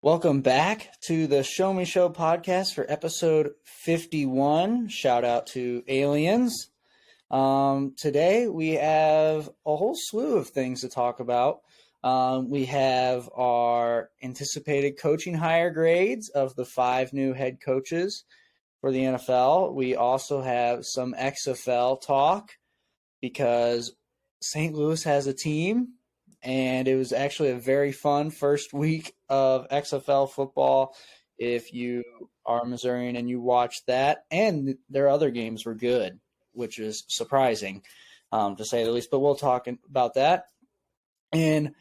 Welcome back to the Show Me Show podcast for episode 51. Shout out to Aliens. Today we have a whole slew of things to talk about. We have our anticipated coaching hire grades of the 5 new head coaches for the NFL. We also have some XFL talk because St. Louis has a team. And it was actually a very fun first week of XFL football. If you are Missourian and you watched that, and their other games were good, which is surprising, to say the least. But we'll talk about that. And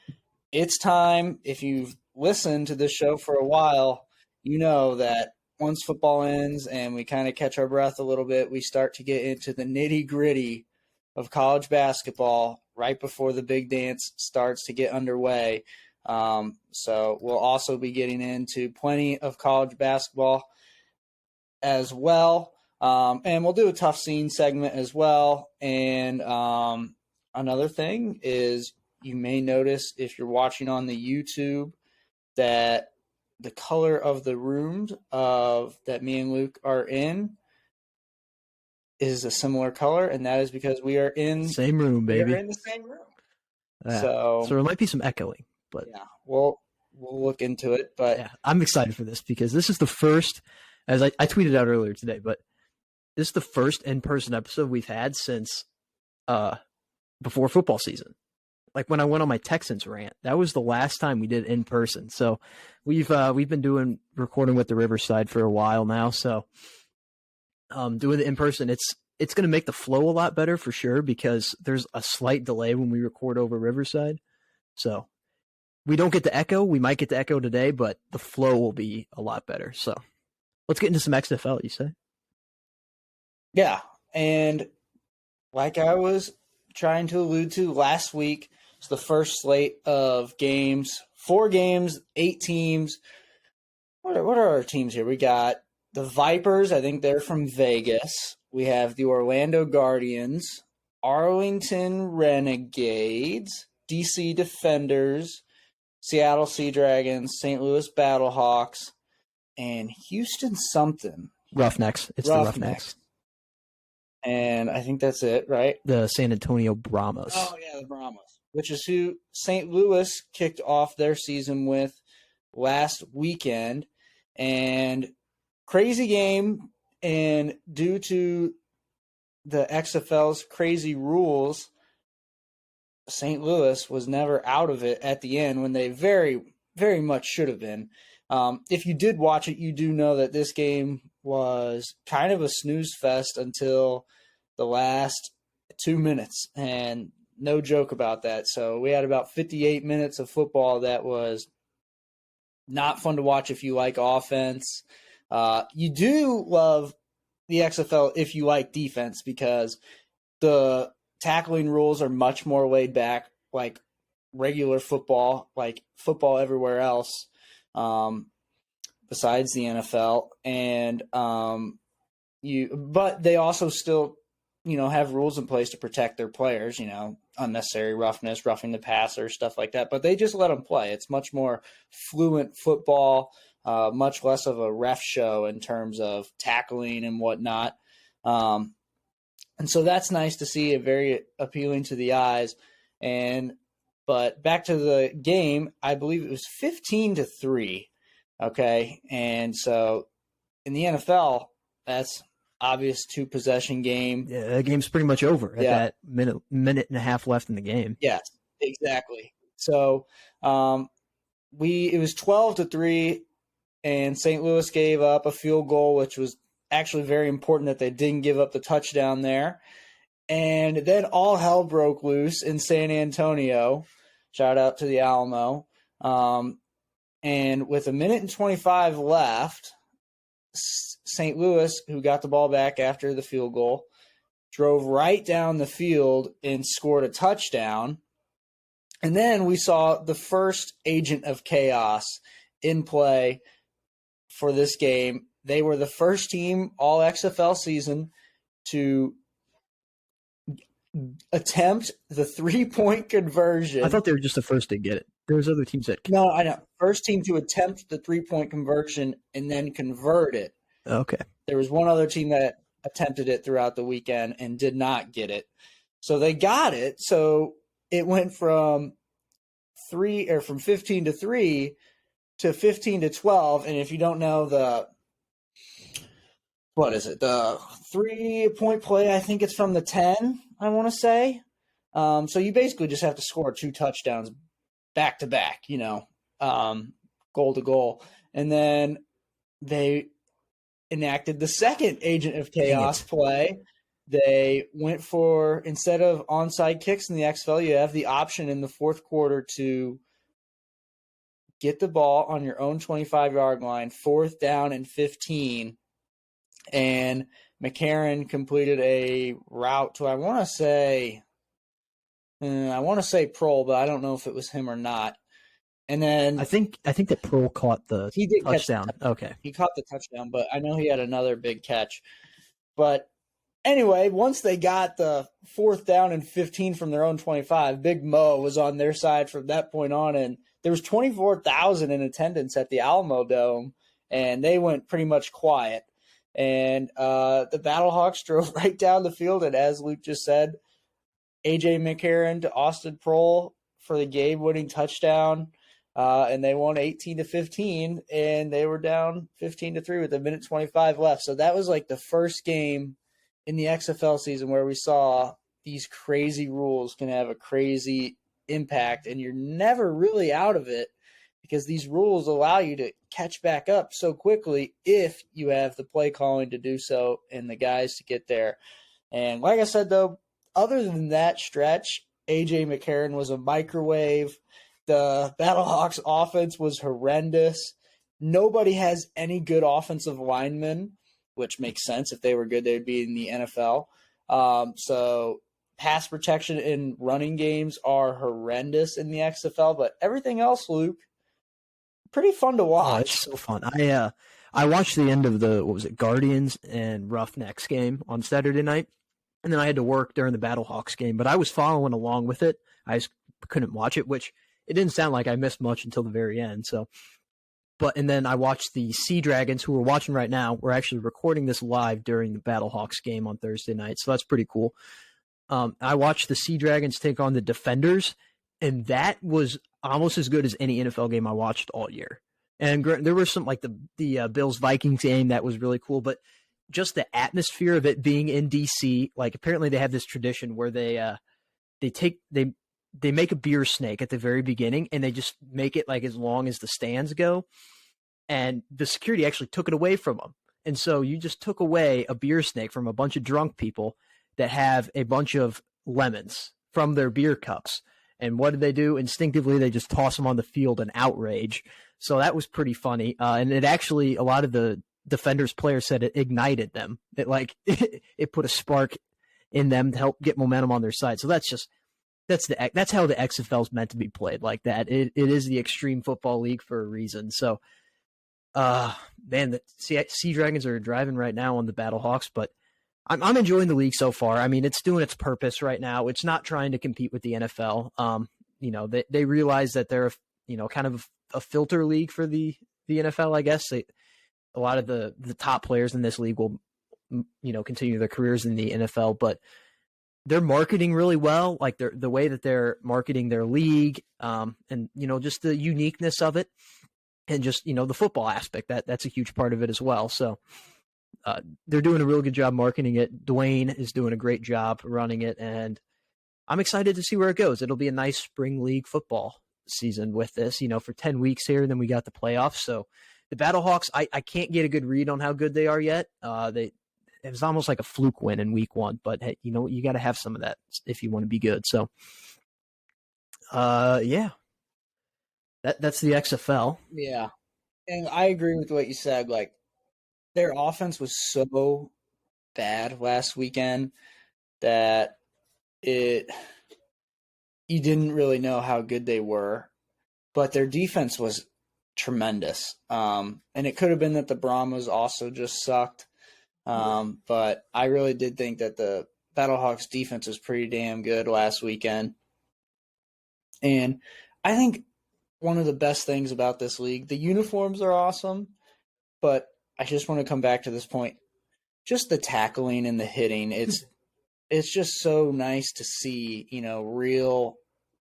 it's time, if you've listened to this show for a while, you know that once football ends and we kind of catch our breath a little bit, we start to get into the nitty-gritty of college basketball right before the big dance starts to get underway. So we'll also be getting into plenty of college basketball as well. And we'll do a tough scene segment as well. And another thing is you may notice if you're watching on the YouTube that the color of the rooms that me and Luke are in is a similar color, and that is because we are in same room, baby. We're in the same room. Yeah. So there might be some echoing, but yeah, we'll look into it. But yeah, I'm excited for this because this is the first, as I tweeted out earlier today, but this is the first in-person episode we've had since before football season. Like when I went on my Texans rant, that was the last time we did in person. So we've been recording with the Riverside for a while now. So doing it in person, it's going to make the flow a lot better for sure because there's a slight delay when we record over Riverside. So we don't get the echo. We might get the echo today, but the flow will be a lot better. So let's get into some XFL, you say? Yeah. And like I was trying to allude to last week, it's the first slate of games, 4 games, 8 teams. What are our teams here? We got the Vipers, I think they're from Vegas. We have the Orlando Guardians, Arlington Renegades, DC Defenders, Seattle Sea Dragons, St. Louis Battlehawks, and Houston something. Roughnecks. It's the Roughnecks. And I think that's it, right? The San Antonio Brahmas. Oh, yeah, the Brahmas, which is who St. Louis kicked off their season with last weekend. And crazy game, and due to the XFL's crazy rules, St. Louis was never out of it at the end when they very, very much should have been. If you did watch it, you do know that this game was kind of a snooze fest until the last 2 minutes, and no joke about that. So we had about 58 minutes of football that was not fun to watch if you like offense. You do love the XFL if you like defense because the tackling rules are much more laid back, like regular football, like football everywhere else besides the NFL. And but they also still, have rules in place to protect their players, unnecessary roughness, roughing the passer, stuff like that. But they just let them play. It's much more fluent football. Much less of a ref show in terms of tackling and whatnot. And so that's nice to see, very appealing to the eyes. But back to the game, I believe it was 15-3. Okay. And so in the NFL, that's obvious 2-possession game. Yeah, that game's pretty much over at that minute and a half left in the game. Yes, exactly. So it was 12-3. And St. Louis gave up a field goal, which was actually very important that they didn't give up the touchdown there. And then all hell broke loose in San Antonio. Shout out to the Alamo. And with 1:25 left, St. Louis, who got the ball back after the field goal, drove right down the field and scored a touchdown. And then we saw the first agent of chaos in play for this game. They were the first team all XFL season to attempt the 3-point conversion. I thought they were just the first to get it. There's other teams that. No, I know. First team to attempt the 3-point conversion and then convert it. Okay. There was one other team that attempted it throughout the weekend and did not get it. So they got it. So it went from 15 to 3 to 15 to 12. And if you don't know the 3-point play, I think it's from the 10, I want to say. So you basically just have to score 2 touchdowns back to back, goal to goal. And then they enacted the second Agent of Chaos play. They went for, instead of onside kicks in the XFL, you have the option in the fourth quarter to get the ball on your own 25-yard line, 4th down and 15. And McCarron completed a route to, I want to say Prohl, but I don't know if it was him or not. And then I think that Prohl caught the touchdown. Okay. He caught the touchdown, but I know he had another big catch. But anyway, once they got the 4th down and 15 from their own 25, Big Mo was on their side from that point on, and there was 24,000 in attendance at the Alamo Dome, and they went pretty much quiet. And the Battlehawks drove right down the field, and as Luke just said, A.J. McCarron to Austin Prohl for the game-winning touchdown, and they won 18-15, and they were down 15-3 with 1:25 left. So that was like the first game in the XFL season where we saw these crazy rules can have a crazy impact, and you're never really out of it because these rules allow you to catch back up so quickly if you have the play calling to do so and the guys to get there. And like I said, though, other than that stretch, A.J. McCarron was a microwave. The Battlehawks offense was horrendous. Nobody has any good offensive linemen, which makes sense. If they were good, they would be in the NFL. So pass protection in running games are horrendous in the XFL, but everything else, Luke, pretty fun to watch. Oh, it's so fun. I watched the end of the Guardians and Roughnecks game on Saturday night, and then I had to work during the Battlehawks game, but I was following along with it. I just couldn't watch it, which it didn't sound like I missed much until the very end. And then I watched the Sea Dragons, who we're watching right now. We're actually recording this live during the Battlehawks game on Thursday night, so that's pretty cool. I watched the Sea Dragons take on the Defenders, and that was almost as good as any NFL game I watched all year. And there were some, like the Bills-Vikings game that was really cool, but just the atmosphere of it being in D.C., like apparently they have this tradition where they make a beer snake at the very beginning, and they just make it like as long as the stands go. And the security actually took it away from them. And so you just took away a beer snake from a bunch of drunk people that have a bunch of lemons from their beer cups. And what did they do? Instinctively, they just toss them on the field in outrage. So that was pretty funny. And it actually, a lot of the Defenders players said it ignited them. It it put a spark in them to help get momentum on their side. So that's how the XFL is meant to be played, like that. It is the Extreme Football League for a reason. So, man, the Sea Dragons are driving right now on the Battlehawks, but I'm enjoying the league so far. I mean, it's doing its purpose right now. It's not trying to compete with the NFL. They realize that they're kind of a filter league for the NFL. I guess a lot of the top players in this league will continue their careers in the NFL, but they're marketing really well, like the way that they're marketing their league, and just the uniqueness of it, and just the football aspect that's a huge part of it as well. So they're doing a real good job marketing it. Dwayne is doing a great job running it, and I'm excited to see where it goes. It'll be a nice spring league football season with this, for 10 weeks here, and then we got the playoffs. So the Battlehawks, I can't get a good read on how good they are yet. It was almost like a fluke win in week 1, but hey, you got to have some of that if you want to be good. So, yeah, that's the XFL. Yeah. And I agree with what you said. Like, their offense was so bad last weekend that you didn't really know how good they were, but their defense was tremendous. And it could have been that the Brahmas also just sucked. But I really did think that the Battlehawks defense was pretty damn good last weekend. And I think one of the best things about this league. The uniforms are awesome, but I just want to come back to this point. Just the tackling and the hitting. It's just so nice to see, real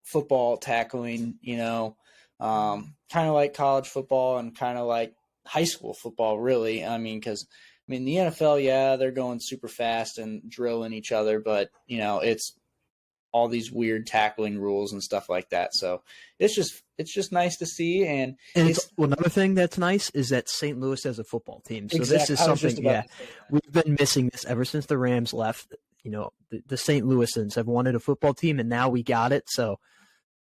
football tackling, kind of like college football and kind of like high school football, really. I mean, because the NFL, yeah, they're going super fast and drilling each other, but it's all these weird tackling rules and stuff like that. So it's just nice to see. And it's another thing that's nice is that St. Louis has a football team. So this is something, we've been missing this ever since the Rams left. The St. Louisans have wanted a football team, and now we got it. So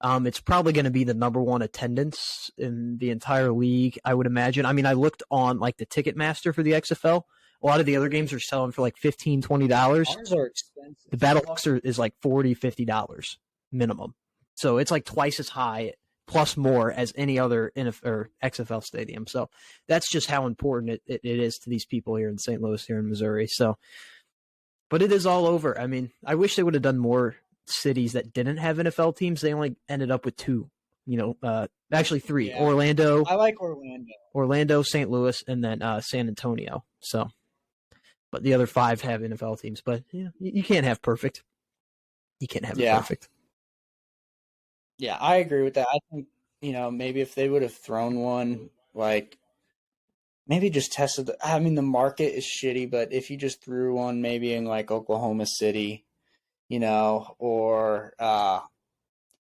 it's probably going to be the number one attendance in the entire league, I would imagine. I mean, I looked on like the Ticketmaster for the XFL. A lot of the other games are selling for like $15, $20. Ours are expensive. The Battlebox is like $40, $50 minimum. So it's like twice as high plus more as any other or XFL stadium. So that's just how important it is to these people here in St. Louis, here in Missouri. So, but it is all over. I mean, I wish they would have done more cities that didn't have NFL teams. They only ended up with 2, actually 3. Yeah. Orlando. I like Orlando, St. Louis, and then San Antonio. So, but the other 5 have NFL teams. But you can't have perfect. You can't have it perfect. Yeah, I agree with that. I think, maybe if they would have thrown one, like maybe just tested. The market is shitty, but if you just threw one maybe in like Oklahoma City, or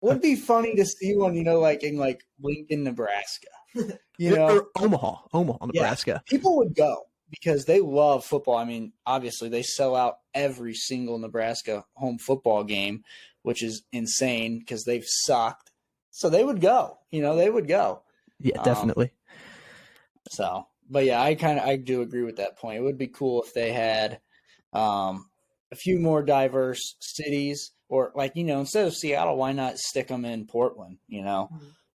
would be funny to see one, like in like Lincoln, Nebraska, or Omaha, Nebraska. Yeah, people would go because they love football. I mean, obviously they sell out every single Nebraska home football game, which is insane because they've sucked. So they would go, they would go. Yeah, definitely. But yeah, I do agree with that point. It would be cool if they had a few more diverse cities, or like, instead of Seattle, why not stick them in Portland,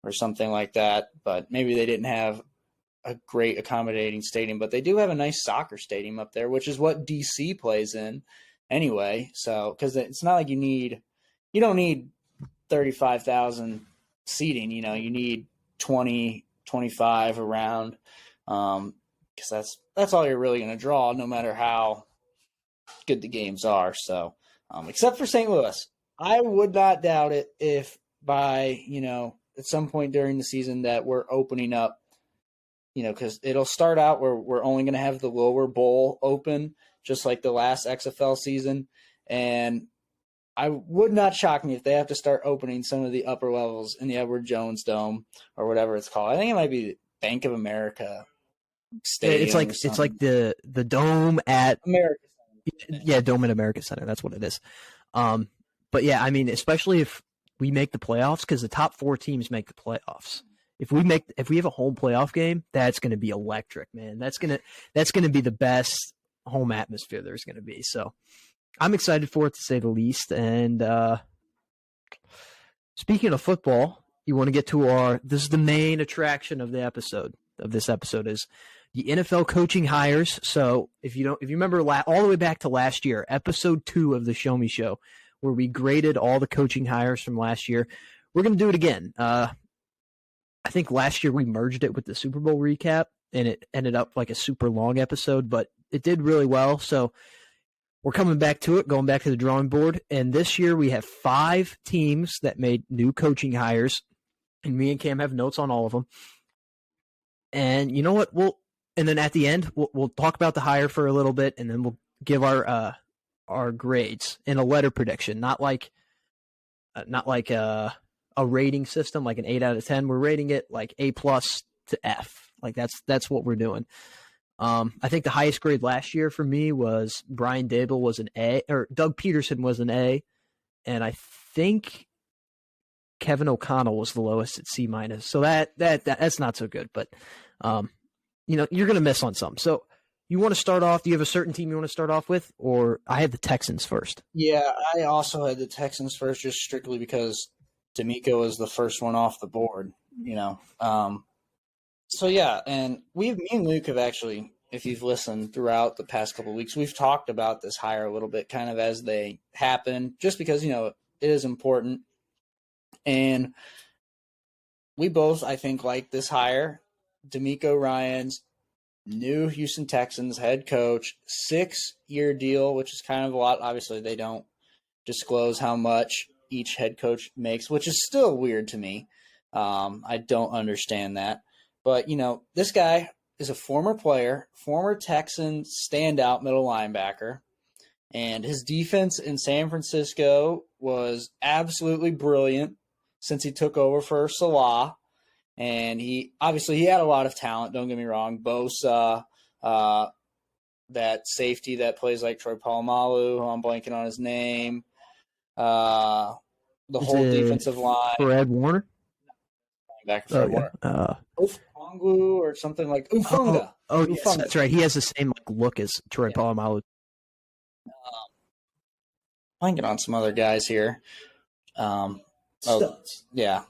or something like that. But maybe they didn't have a great accommodating stadium, but they do have a nice soccer stadium up there, which is what DC plays in anyway. So, because it's not like you don't need 35,000 seating, you need 20, 25 around, because that's all you're really going to draw, no matter how good the games are. So, except for St. Louis, I would not doubt it if by, at some point during the season that we're opening up, because it'll start out where we're only going to have the lower bowl open, just like the last XFL season. And I would not shock me if they have to start opening some of the upper levels in the Edward Jones Dome or whatever it's called. I think it might be Bank of America Stadium. It's like the dome at America Center. Yeah, dome at America Center. That's what it is. But yeah, I mean, especially if we make the playoffs, because the top 4 teams make the playoffs. If we have a home playoff game, that's going to be electric, man. That's gonna be the best home atmosphere there's going to be. So I'm excited for it, to say the least. And speaking of football, you want to get to this is the main attraction of this episode is the NFL coaching hires. So if you remember all the way back to last year, episode 2 of the Show Me Show, where we graded all the coaching hires from last year, we're going to do it again. I think last year we merged it with the Super Bowl recap, and it ended up like a super long episode, but it did really well. So we're coming back to it, going back to the drawing board. And this year we have 5 teams that made new coaching hires, and me and Cam have notes on all of them. And you know what? And then at the end, we'll talk about the hire for a little bit, and then we'll give our grades in a letter prediction, not like a rating system, like an 8 out of 10. We're rating it like A+ to F. Like that's what we're doing. I think the highest grade last year for me was Brian Dable was an A, or Doug Peterson was an A, and I think Kevin O'Connell was the lowest at C-. So that's not so good, but you're going to miss on some. So you want to start off? Do you have a certain team you want to start off with, or I had the Texans first? Yeah, I also had the Texans first, just strictly because DeMeco was the first one off the board. So yeah, and me and Luke have actually, if you've listened throughout the past couple of weeks, we've talked about this hire a little bit, kind of as they happen, just because it is important. And we both, I think, like this hire. DeMeco Ryans, new Houston Texans head coach, 6-year deal, which is kind of a lot. Obviously, they don't disclose how much each head coach makes, which is still weird to me. I don't understand that. But, this guy is a former player, former Texan standout middle linebacker, and his defense in San Francisco was absolutely brilliant since he took over for Salah. And he had a lot of talent, don't get me wrong. Bosa, that safety that plays like Troy Polamalu, who I'm blanking on his name. The whole defensive line. Fred Warner? Back Fred Warner. Ufongwu or something like Ufunga. Yes, that's right. He has the same look as Troy Polamalu. Blanking on some other guys here.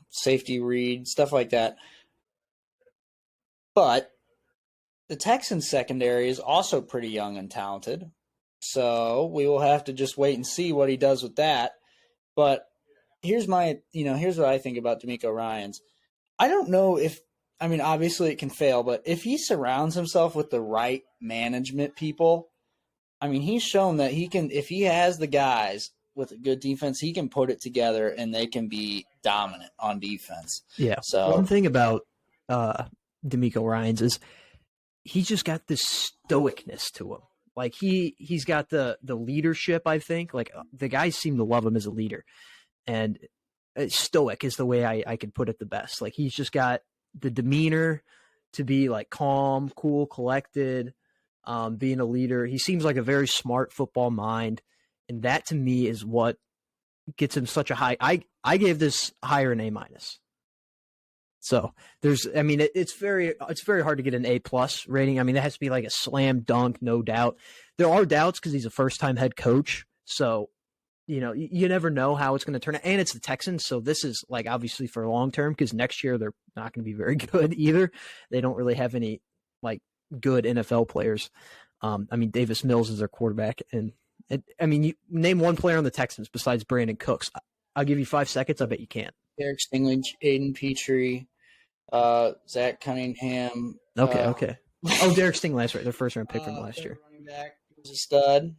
Safety read, stuff like that. But the Texans secondary is also pretty young and talented. So we will have to just wait and see what he does with that. But here's what I think about DeMeco Ryans. I don't know obviously it can fail, but if he surrounds himself with the right management people, he's shown that he can, if he has the guys with a good defense, he can put it together and they can be dominant on defense. Yeah. So one thing about DeMeco Ryans is he's just got this stoicness to him. Like he's got the leadership, I think. Like the guys seem to love him as a leader. And stoic is the way I could put it the best. Like he's just got the demeanor to be like calm, cool, collected, being a leader. He seems like a very smart football mind. And that to me is what gets him such a high. I gave this higher an A-. So it's very hard to get an A+ rating. That has to be like a slam dunk, no doubt. There are doubts because he's a first-time head coach. So, you never know how it's going to turn out. And it's the Texans, so this is like obviously for long term because next year they're not going to be very good either. They don't really have any like good NFL players. Davis Mills is their quarterback, and you name one player on the Texans besides Brandon Cooks. I'll give you 5 seconds. I bet you can't. Derek Stingley, Aiden Petrie, Zach Cunningham. Okay. Derek Stingley, that's right. Their first round pick from last year. Running back was a stud.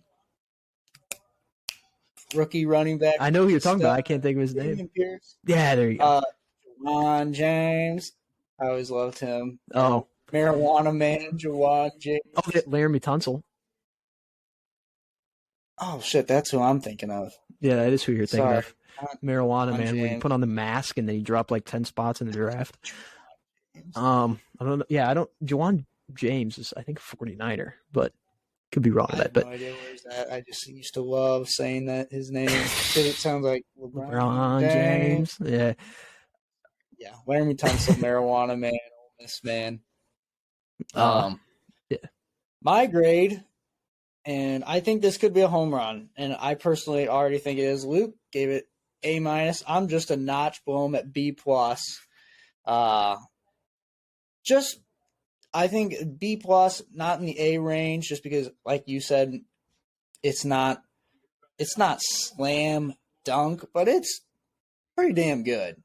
Rookie running back. I know who you're talking about. I can't think of his name. Pierce. Yeah, there you go. Jawan James. I always loved him. Oh. Marijuana Man, Jawan James. Oh, Laramie Tunsil. Oh, shit. That's who I'm thinking of. Yeah, that is who you're thinking of. Marijuana Man, James. when you put on the mask and then he dropped like 10 spots in the draft. I don't know. Yeah, Jawan James is, I think, 49er, but could be wrong on that. But no idea where's that. I just used to love saying that his name. It sounds like LeBron James. Yeah. Yeah. Laramie Tunsil, Marijuana Man, Ole Miss Man. Yeah. My grade, and I think this could be a home run, and I personally already think it is. Luke gave it A-. I'm just a notch below him at B+. I think B+, not in the A range, just because, like you said, it's not slam dunk, but it's pretty damn good.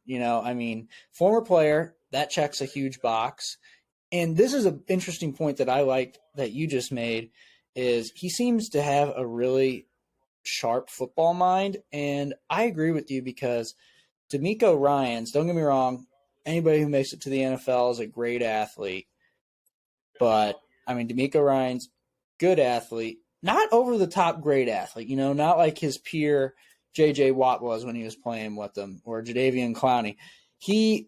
Former player, that checks a huge box. And this is an interesting point that I liked that you just made, is he seems to have a really sharp football mind. And I agree with you because DeMeco Ryans, don't get me wrong, anybody who makes it to the NFL is a great athlete. But, DeMeco Ryans, good athlete, not over-the-top great athlete, not like his peer J.J. Watt was when he was playing with them, or Jadeveon Clowney. He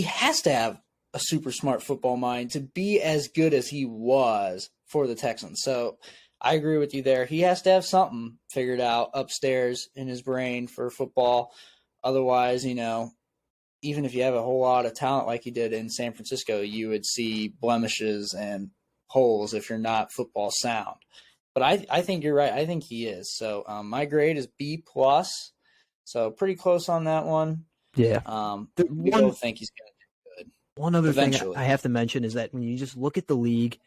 has to have a super smart football mind to be as good as he was for the Texans. So I agree with you there. He has to have something figured out upstairs in his brain for football. Otherwise, even if you have a whole lot of talent like he did in San Francisco, you would see blemishes and holes if you're not football sound. But I think you're right. I think he is. So my grade is B+. So pretty close on that one. Yeah. We both think he's going to do good. One other thing I have to mention is that when you just look at the league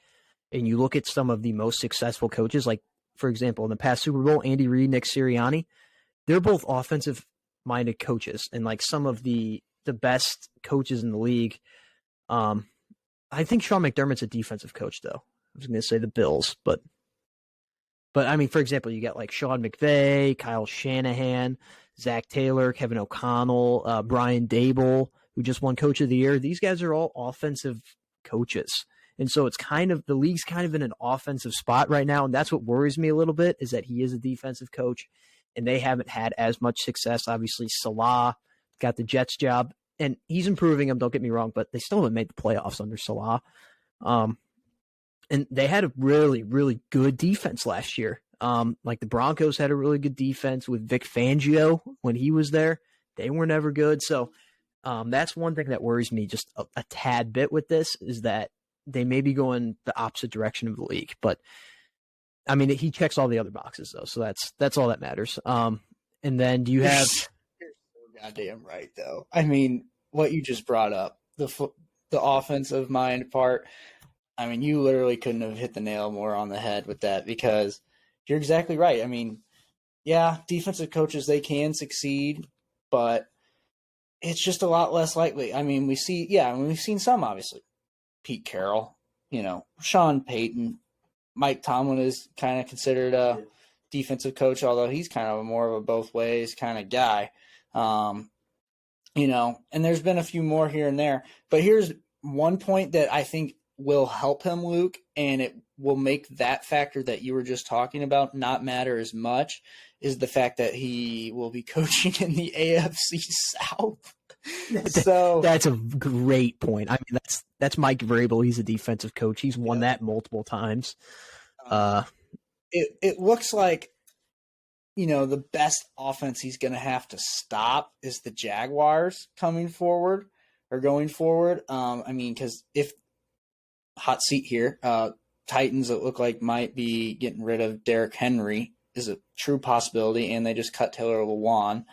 and you look at some of the most successful coaches, like, for example, in the past Super Bowl, Andy Reid, Nick Sirianni, they're both offensive-minded coaches. And, like, some of the the best coaches in the league. I think Sean McDermott's a defensive coach, though. I was going to say the Bills, but I mean, for example, you got like Sean McVay, Kyle Shanahan, Zach Taylor, Kevin O'Connell, Brian Dable, who just won Coach of the Year. These guys are all offensive coaches. And so it's kind of, the league's kind of in an offensive spot right now. And that's what worries me a little bit, is that he is a defensive coach and they haven't had as much success. Obviously, Salah got the Jets job and he's improving them, don't get me wrong, but they still haven't made the playoffs under Salah. And they had a really, really good defense last year. Like the Broncos had a really good defense with Vic Fangio when he was there. They were never good. So that's one thing that worries me just a tad bit with this, is that they may be going the opposite direction of the league. But I mean, he checks all the other boxes though. So that's all that matters. And then do you have? You're so goddamn right though. I mean, what you just brought up, the offensive mind part. I mean, you literally couldn't have hit the nail more on the head with that, because you're exactly right. I mean, yeah, defensive coaches, they can succeed, but it's just a lot less likely. I mean, we've seen some, obviously. Pete Carroll, Sean Payton, Mike Tomlin is kind of considered a defensive coach, although he's kind of more of a both ways kind of guy. And there's been a few more here and there. But here's one point that I think will help him, Luke, and it will make that factor that you were just talking about not matter as much, is the fact that he will be coaching in the AFC South. So that's a great point. I mean, that's Mike Vrabel. He's a defensive coach. He's won that multiple times. It looks like, the best offense he's going to have to stop is the Jaguars going forward. I mean, because if hot seat here, Titans, it look like might be getting rid of Derrick Henry is a true possibility, and they just cut Taylor Lewan.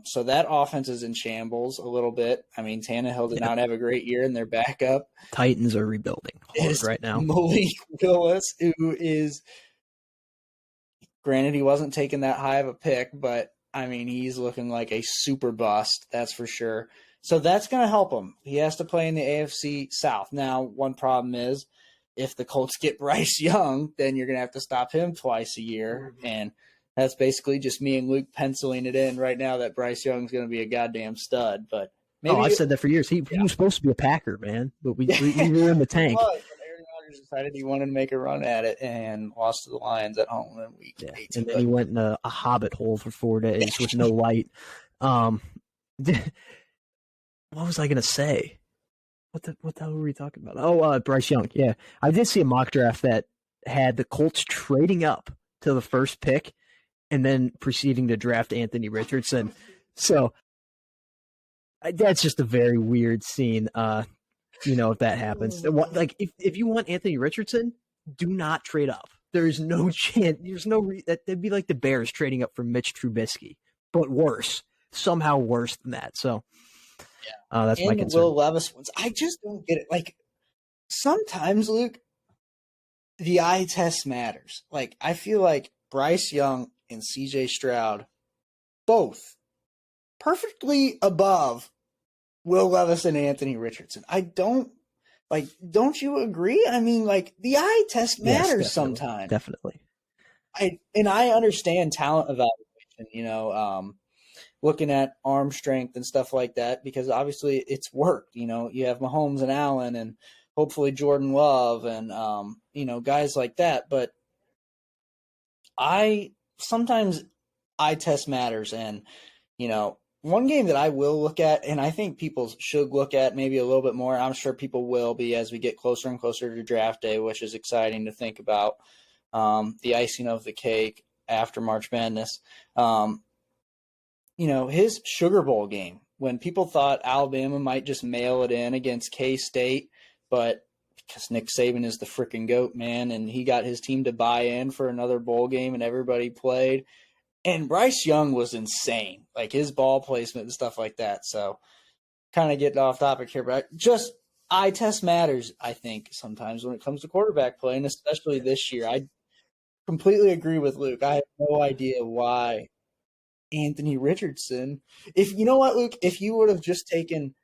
So that offense is in shambles a little bit. I mean, Tannehill did not have a great year, and their backup Titans are rebuilding hard right now. Malik Willis, who is, granted, he wasn't taking that high of a pick, but I mean, he's looking like a super bust, that's for sure. So that's going to help him. He has to play in the AFC South. Now, one problem is, if the Colts get Bryce Young, then you're going to have to stop him twice a year. And that's basically just me and Luke penciling it in right now that Bryce Young's going to be a goddamn stud. But maybe I've said that for years. He was supposed to be a Packer, man, but we were in the tank. Aaron Rodgers decided he wanted to make a run at it and lost to the Lions at home in week 18. And then he went in a hobbit hole for 4 days with no light. What was I going to say? What the hell were we talking about? Oh, Bryce Young. Yeah. I did see a mock draft that had the Colts trading up to the first pick and then proceeding to draft Anthony Richardson. So that's just a very weird scene, if that happens. Like, if you want Anthony Richardson, do not trade up. There's no chance. There's no that'd be like the Bears trading up for Mitch Trubisky, but worse. Somehow worse than that. So that's my concern. Will Levis ones. I just don't get it. Like, sometimes, Luke, the eye test matters. Like, I feel like Bryce Young and CJ Stroud, both perfectly above Will Levis and Anthony Richardson. Don't you agree? I mean, like, the eye test matters sometimes. Definitely. I understand talent evaluation, looking at arm strength and stuff like that, because obviously it's worked. You have Mahomes and Allen and hopefully Jordan Love and, guys like that. But sometimes eye test matters. And, one game that I will look at, and I think people should look at maybe a little bit more, I'm sure people will be as we get closer and closer to draft day, which is exciting to think about, the icing of the cake after March Madness. His Sugar Bowl game, when people thought Alabama might just mail it in against K-State, but because Nick Saban is the freaking GOAT, man, and he got his team to buy in for another bowl game and everybody played. And Bryce Young was insane, like his ball placement and stuff like that. So kind of getting off topic here, but just eye test matters, I think, sometimes when it comes to quarterback play, and especially this year. I completely agree with Luke. I have no idea why Anthony Richardson. If you know what, Luke, if you would have just taken,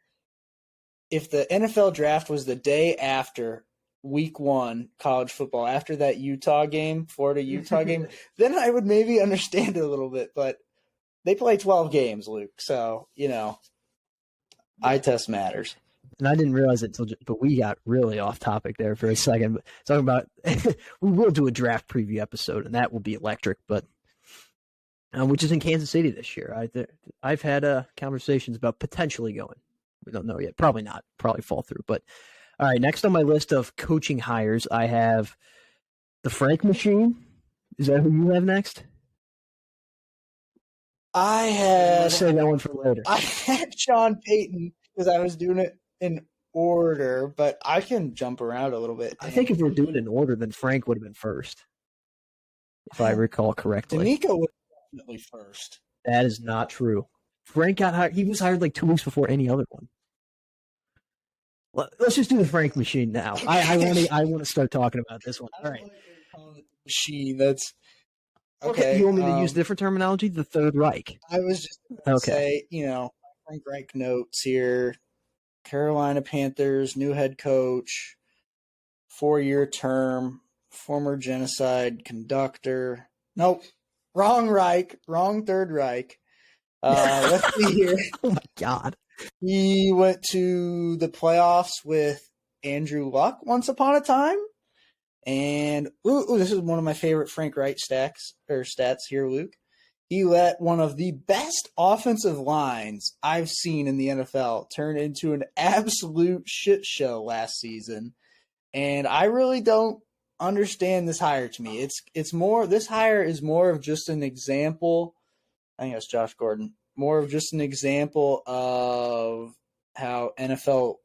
if the NFL draft was the day after week 1 college football, after that Utah game, Florida Utah game, then I would maybe understand it a little bit. But they play 12 games, Luke. So, eye test matters. And I didn't realize it but we got really off topic there for a second. But talking about, we will do a draft preview episode, and that will be electric. But which is in Kansas City this year. I've had conversations about potentially going. We don't know yet. Probably not. Probably fall through. But all right, next on my list of coaching hires, I have the Frank machine. Is that who you have next? I'll save that one for later. I had Sean Payton because I was doing it in order, but I can jump around a little bit. I think if we're doing it in order, then Frank would have been first, if I recall correctly. DeMeco was definitely first. That is not true. Frank got hired. He was hired like 2 weeks before any other one. Let's just do the Frank machine now. I want to start talking about this one. All right. Machine. That's okay. You want me to use different terminology? The Third Reich. I was just going to say, Frank Reich notes here. Carolina Panthers, new head coach, 4-year term, former genocide conductor. Nope. Wrong Reich. Wrong Third Reich. Let's see here. Oh, my God. He went to the playoffs with Andrew Luck once upon a time. And this is one of my favorite Frank Reich stats here, Luke. He let one of the best offensive lines I've seen in the NFL turn into an absolute shit show last season. And I really don't understand this hire to me. This hire is more of just an example. I think that's Josh Gordon. More of just an example of how NFL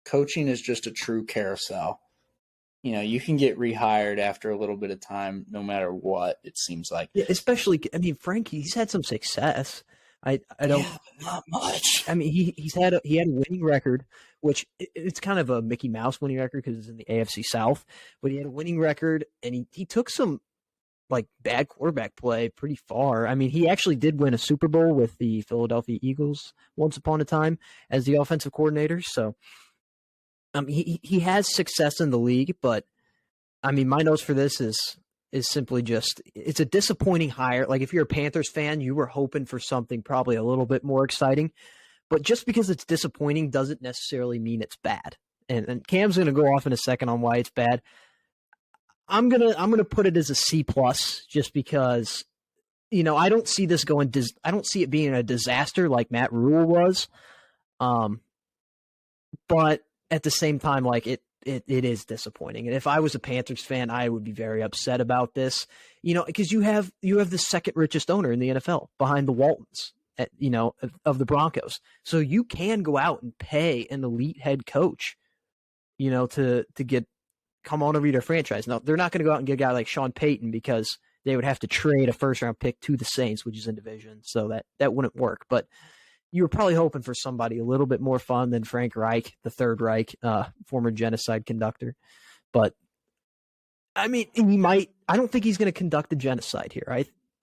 coaching is just a true carousel. You can get rehired after a little bit of time, no matter what, it seems like. Yeah, especially, Frank, he's had some success. I don't. Yeah, but not much. He had a winning record, which it's kind of a Mickey Mouse winning record because it's in the AFC South. But he had a winning record, and he took some bad quarterback play pretty far. He actually did win a Super Bowl with the Philadelphia Eagles once upon a time as the offensive coordinator. So. He has success in the league, but my notes for this is simply just it's a disappointing hire. Like if you're a Panthers fan, you were hoping for something probably a little bit more exciting, but just because it's disappointing doesn't necessarily mean it's bad. And Cam's going to go off in a second on why it's bad. I'm gonna put it as a C+, just because I don't see this going. I don't see it being a disaster like Matt Rule was, but at the same time, it is disappointing. And if I was a Panthers fan, I would be very upset about this, because you have the second richest owner in the NFL behind the Waltons, of the Broncos. So you can go out and pay an elite head coach, to come on over to their franchise. Now, they're not going to go out and get a guy like Sean Payton because they would have to trade a first-round pick to the Saints, which is in division. So that wouldn't work. But you were probably hoping for somebody a little bit more fun than Frank Reich, the Third Reich, former genocide conductor. But, he might – I don't think he's going to conduct a genocide here.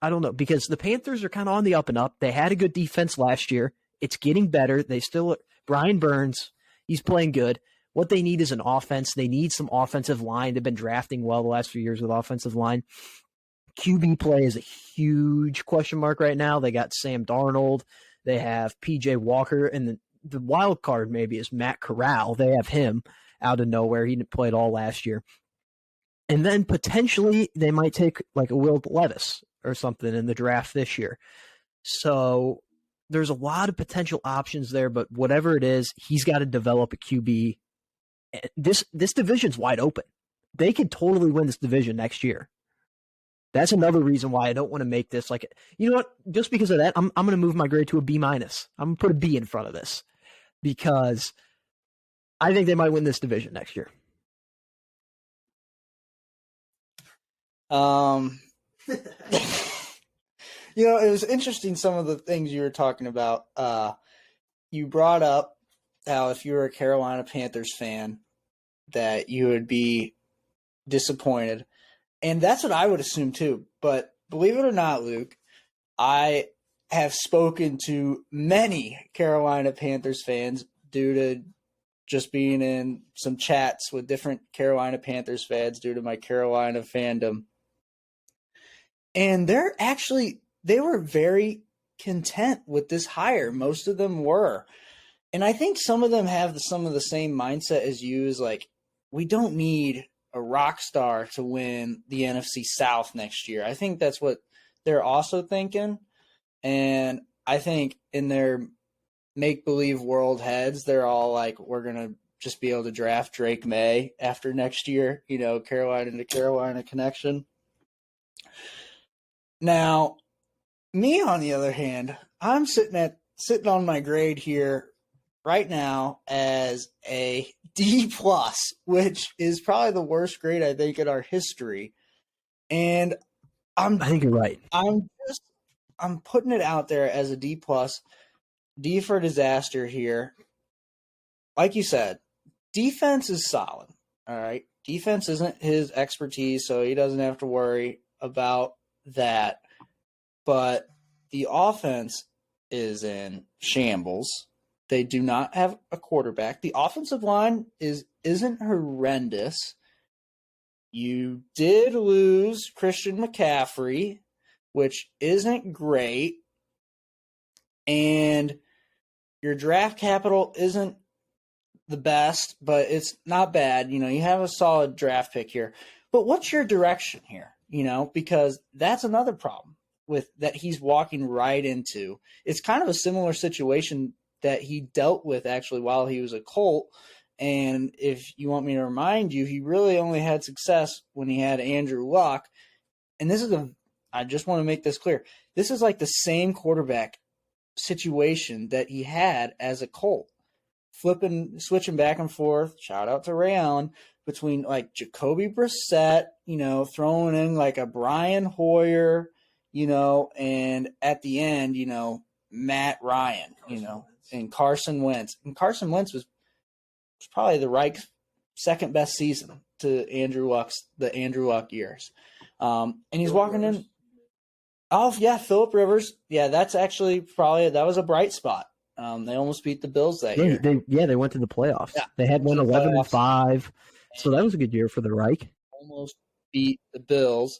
I don't know, because the Panthers are kind of on the up and up. They had a good defense last year. It's getting better. They still – Brian Burns, he's playing good. What they need is an offense. They need some offensive line. They've been drafting well the last few years with offensive line. QB play is a huge question mark right now. They got Sam Darnold. They have P.J. Walker, and the wild card maybe is Matt Corral. They have him out of nowhere. He didn't play at all last year. And then potentially they might take a Will Levis or something in the draft this year. So there's a lot of potential options there, but whatever it is, he's got to develop a QB. This division's wide open. They could totally win this division next year. That's another reason why I don't want to make this you know what? Just because of that, I'm going to move my grade to a B-. I'm going to put a B in front of this because I think they might win this division next year. It was interesting some of the things you were talking about. You brought up how if you were a Carolina Panthers fan that you would be disappointed. And that's what I would assume too. But believe it or not, Luke, I have spoken to many Carolina Panthers fans due to just being in some chats with different Carolina Panthers fans due to my Carolina fandom. And they were very content with this hire. Most of them were. And I think some of them have some of the same mindset as you, is like, we don't need a rock star to win the NFC South next year. I think that's what they're also thinking. And I think in their make-believe world heads, they're all like, we're going to just be able to draft Drake May after next year, Carolina to Carolina connection. Now, me, on the other hand, I'm sitting on my grade here right now as a D+, which is probably the worst grade, I think, in our history. And I think you're right. I'm putting it out there as a D+, D for disaster here. Like you said, defense is solid. All right. Defense isn't his expertise, so he doesn't have to worry about that. But the offense is in shambles. They do not have a quarterback. The offensive line isn't horrendous. You did lose Christian McCaffrey, which isn't great. And your draft capital isn't the best, but it's not bad. You have a solid draft pick here. But what's your direction here? Because that's another problem with that he's walking right into. It's kind of a similar situation that he dealt with actually while he was a Colt. And if you want me to remind you, he really only had success when he had Andrew Luck. And I just want to make this clear. This is like the same quarterback situation that he had as a Colt. Switching back and forth, shout out to Ray Allen, between like Jacoby Brissett, throwing in like a Brian Hoyer, and at the end, Matt Ryan, and Carson Wentz. And Carson Wentz was probably the Reich second best season to the Andrew Luck years. And he's walking in. Oh, yeah, Phillip Rivers. Yeah, that's actually that was a bright spot. They almost beat the Bills that year. They went to the playoffs. Yeah. They had won 11-5. So that was a good year for the Reich. Almost beat the Bills.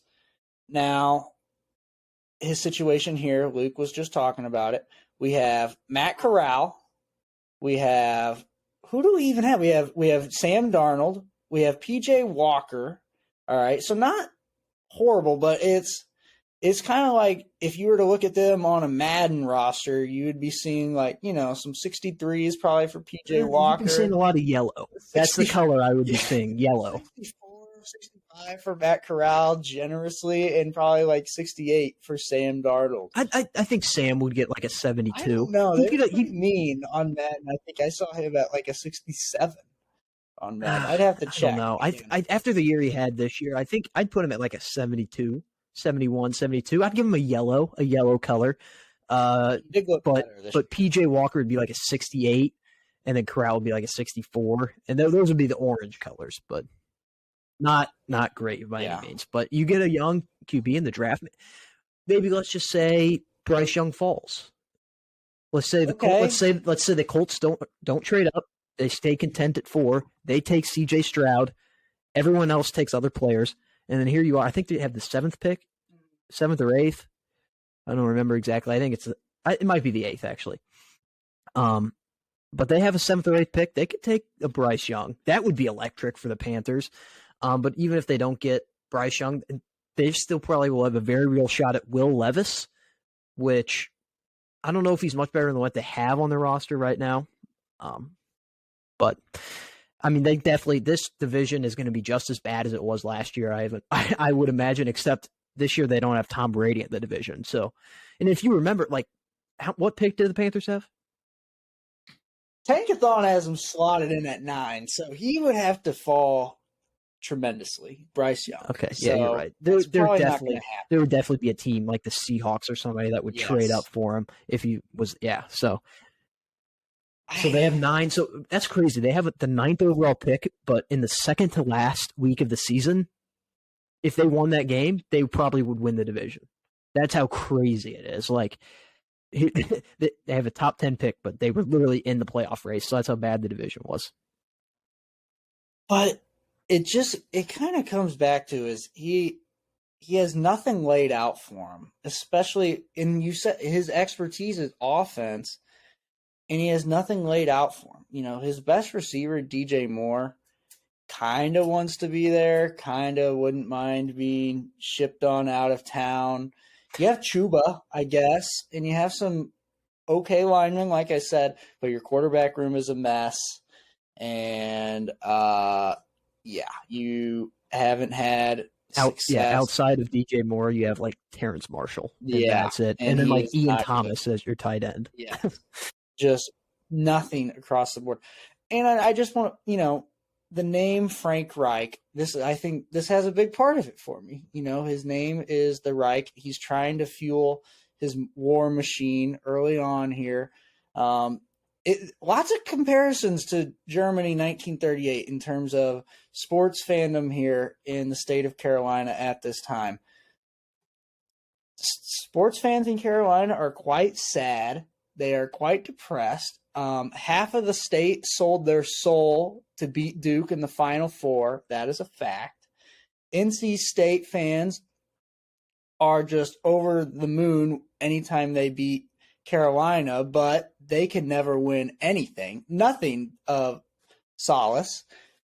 Now, his situation here, Luke was just talking about it. We have Matt Corral. We have who do we even have? We have Sam Darnold. We have PJ Walker. All right, so not horrible, but it's kind of like if you were to look at them on a Madden roster, you would be seeing like, some 63s probably for PJ Walker. You'd be seeing a lot of yellow. That's the color I would be seeing, yellow. 64, 65 for Matt Corral generously, and probably like 68 for Sam Darnold. I think Sam would get like a 72. I don't know. He'd mean on Madden. I think I saw him at like a 67 on Madden. I'd have to check. I don't know. After the year he had this year, I think I'd put him at like a 72. 71, 72. I'd give him a yellow color. But PJ Walker would be like a 68, and then Corral would be like a 64, and those would be the orange colors, but not great by any means. But you get a young QB in the draft. Maybe let's just say Bryce Young falls. Let's say the Colts don't trade up. They stay content at 4. They take C.J. Stroud. Everyone else takes other players. And then here you are. I think they have the 7th pick, 7th or 8th. I don't remember exactly. I think it might be the 8th actually. But they have a 7th or 8th pick. They could take a Bryce Young. That would be electric for the Panthers. But even if they don't get Bryce Young, they still probably will have a very real shot at Will Levis, which I don't know if he's much better than what they have on their roster right now. But I mean, this division is going to be just as bad as it was last year. I would imagine, except this year they don't have Tom Brady in the division. So, and if you remember, what pick did the Panthers have? Tankathon has him slotted in at 9, so he would have to fall tremendously. Bryce Young. Okay, yeah, you're right. There would definitely be a team like the Seahawks or somebody that would trade up for him if he was. Yeah, so they have 9. So that's crazy. They have the 9th overall pick, but in the second to last week of the season, if they won that game, they probably would win the division. That's how crazy it is. They have a top 10 pick, but they were literally in the playoff race. So that's how bad the division was. But it kind of comes back to he has nothing laid out for him, especially you said his expertise is offense, and he has nothing laid out for him. You know, his best receiver, DJ Moore, kind of wants to be there, kind of wouldn't mind being shipped on out of town. You have Chuba, I guess, and you have some okay linemen, like I said, but your quarterback room is a mess. And, you haven't had success. Outside of DJ Moore, you have like Terrence Marshall. And that's it. And then like Ian Thomas as your tight end. Yeah. Just nothing across the board. And I just want to, the name Frank Reich, I think this has a big part of it for me. His name is the Reich. He's trying to fuel his war machine early on here. Lots of comparisons to Germany 1938 in terms of sports fandom here in the state of Carolina at this time. Sports fans in Carolina are quite sad. They are quite depressed. Half of the state sold their soul to beat Duke in the Final Four. That is a fact. NC State fans are just over the moon anytime they beat Carolina, but they can never win anything. Nothing of solace.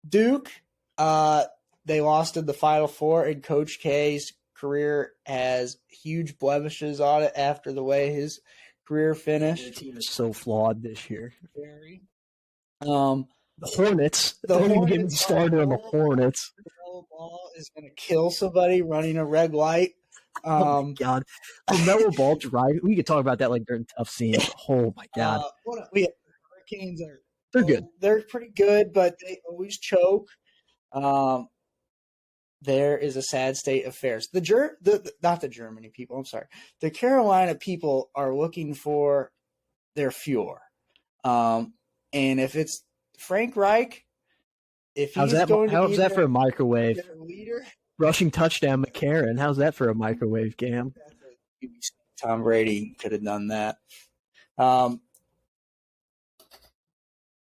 Duke, they lost in the Final Four, and Coach K's career has huge blemishes on it after the way his career finished. The team is so flawed this year. Very. The Hornets. Don't even get me started on the Hornets. The yellow ball is going to kill somebody running a red light. Oh my God. The mellow ball drive. We could talk about that like during tough scenes. Oh my God. Hurricanes they're good. They're pretty good, but they always choke. There is a sad state of affairs. Not the Germany people, I'm sorry. The Carolina people are looking for their Fuhrer. And if it's Frank Reich, if he's how's that for a microwave? Their leader, rushing touchdown McCarron. How's that for a microwave, Cam? Tom Brady could have done that.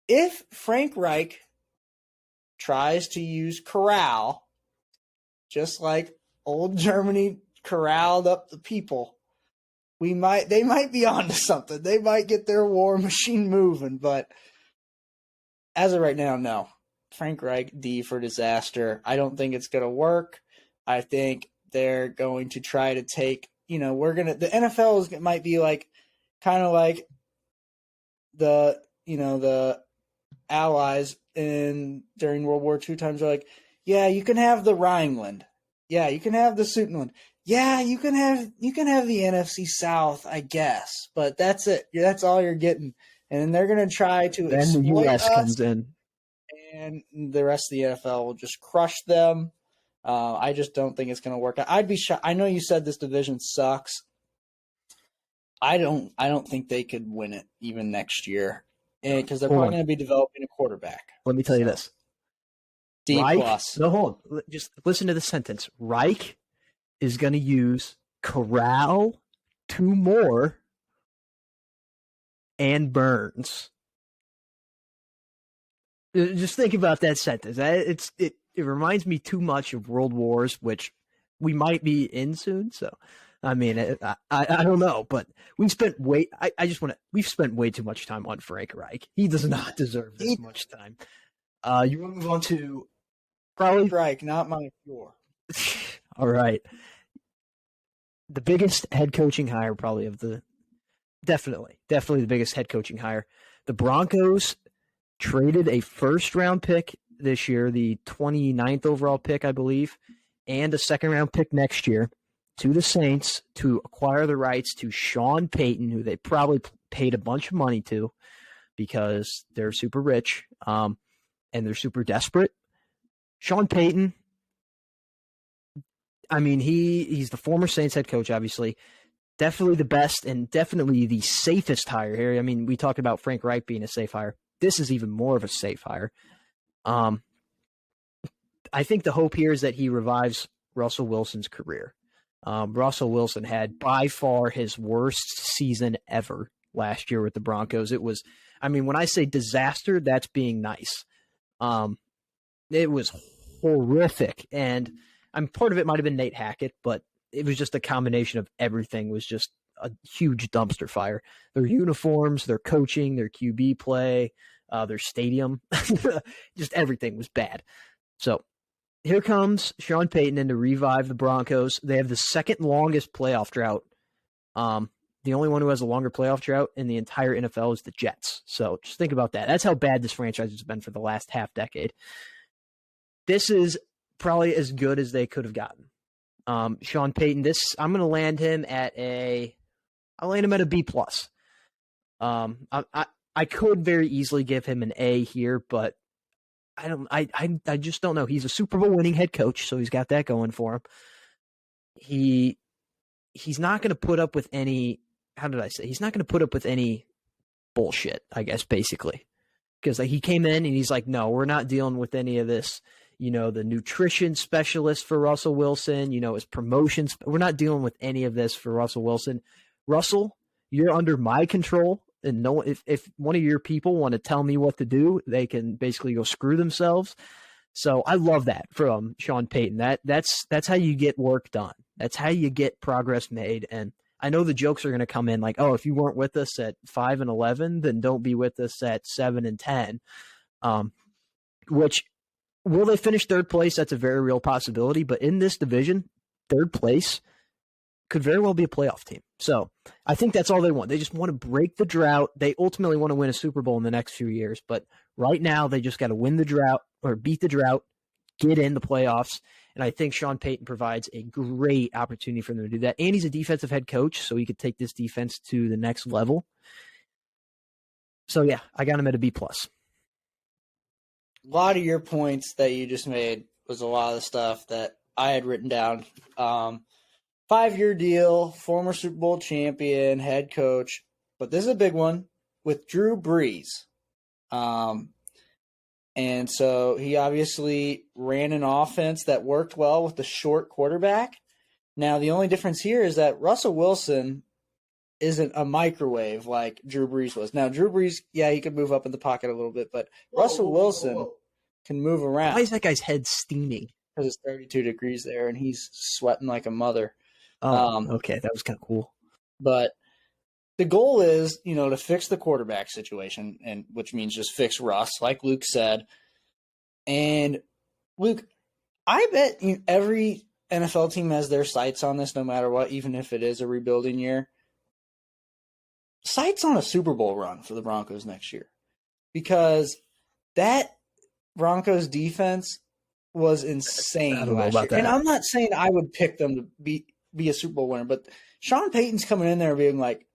If Frank Reich tries to use corral, just like old Germany corralled up the people, they might be onto something. They might get their war machine moving, but as of right now, no. Frank Reich, D for disaster. I don't think it's going to work. I think they're going to try to take, the NFL might be like, kind of like the Allies during World War II times are like, yeah, you can have the Rhineland. Yeah, you can have the Sudetenland. Yeah, you can have the NFC South, I guess, but that's it. That's all you're getting. And they're going to try to then the U.S. comes in. And the rest of the NFL will just crush them. I just don't think it's going to work out. I'd be shocked. I know you said this division sucks. I don't think they could win it even next year, because they're probably going to be developing a quarterback. Let me tell you this. D+. No, hold on. Just listen to the sentence. Reich is going to use Corral, 2 more, and Burns. Just think about that sentence. It reminds me too much of World Wars, which we might be in soon. So, I mean, I don't know, but we've spent way too much time on Frank Reich. He does not deserve this much time. You want to move on to probably Reich, not my floor. All right. The biggest head coaching hire probably definitely the biggest head coaching hire. The Broncos traded a first-round pick this year, the 29th overall pick, I believe, and a second-round pick next year to the Saints to acquire the rights to Sean Payton, who they probably paid a bunch of money to because they're super rich and they're super desperate. Sean Payton, I mean, he's the former Saints head coach, obviously. Definitely the best and definitely the safest hire here. I mean, we talked about Frank Reich being a safe hire. This is even more of a safe hire. I think the hope here is that he revives Russell Wilson's career. Russell Wilson had by far his worst season ever last year with the Broncos. It was, I mean, when I say disaster, that's being nice. It was horrific. And part of it might have been Nate Hackett, but it was just a combination of everything. Was just a huge dumpster fire. Their uniforms, their coaching, their QB play, their stadium, just everything was bad. So here comes Sean Payton in to revive the Broncos. They have the second longest playoff drought. The only one who has a longer playoff drought in the entire NFL is the Jets. So just think about that. That's how bad this franchise has been for the last half decade. This is probably as good as they could have gotten. Sean Payton, I'm going to land him at a B+. I could very easily give him an A here, but I just don't know. He's a Super Bowl winning head coach, so he's got that going for him. He's not going to put up with any, he's not going to put up with any bullshit, I guess, basically. Because he came in and he's like, no, we're not dealing with any of this. The nutrition specialist for Russell Wilson, his promotions. We're not dealing with any of this for Russell Wilson. Russell, you're under my control. And no, if one of your people want to tell me what to do, they can basically go screw themselves. So I love that from Sean Payton. That's how you get work done. That's how you get progress made. And I know the jokes are going to come in like, oh, if you weren't with us at 5-11, then don't be with us at 7-10. Which, will they finish third place? That's a very real possibility. But in this division, third place could very well be a playoff team. So I think that's all they want. They just want to break the drought. They ultimately want to win a Super Bowl in the next few years. But right now, they just got to win the drought or beat the drought, get in the playoffs. And I think Sean Payton provides a great opportunity for them to do that. And he's a defensive head coach, so he could take this defense to the next level. So, yeah, I got him at a B+. A lot of your points that you just made was a lot of the stuff that I had written down. 5-year deal, former Super Bowl champion, head coach. But this is a big one with Drew Brees. And so he obviously ran an offense that worked well with the short quarterback. Now, the only difference here is that Russell Wilson isn't a microwave like Drew Brees was. Now, Drew Brees, yeah, he could move up in the pocket a little bit, but Russell Wilson can move around. Why is that guy's head steaming? Because it's 32 degrees there, and he's sweating like a mother. Okay, that was kind of cool. But the goal is, to fix the quarterback situation, and which means just fix Russ, like Luke said. And Luke, I bet every NFL team has their sights on this, no matter what, even if it is a rebuilding year. Sights on a Super Bowl run for the Broncos next year, because that Broncos defense was insane last year. And I'm not saying I would pick them to be a Super Bowl winner, but Sean Payton's coming in there being like,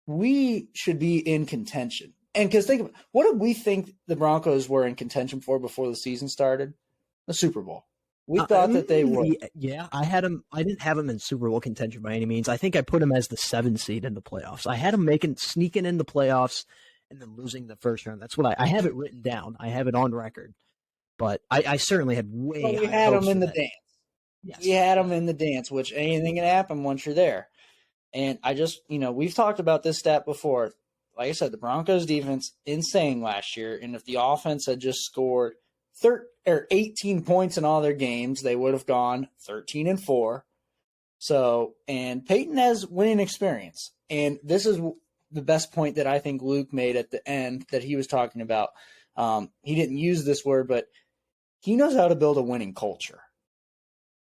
we should be in contention. And because think of what did we think the Broncos were in contention for before the season started? The Super Bowl. We thought that they would. Yeah, I didn't have them in Super Bowl contention by any means. I think I put them as the 7 seed in the playoffs. I had them sneaking in the playoffs and then losing the first round. That's what I have it written down. I have it on record. But I certainly had way higher hopes. We had them in the dance. Yes. We had them in the dance, which anything can happen once you're there. And I just, we've talked about this stat before. Like I said, the Broncos defense, insane last year. And if the offense had just scored 18 points in all their games, they would have gone 13-4. So, and Payton has winning experience. And this is the best point that I think Luke made at the end that he was talking about. He didn't use this word, but he knows how to build a winning culture.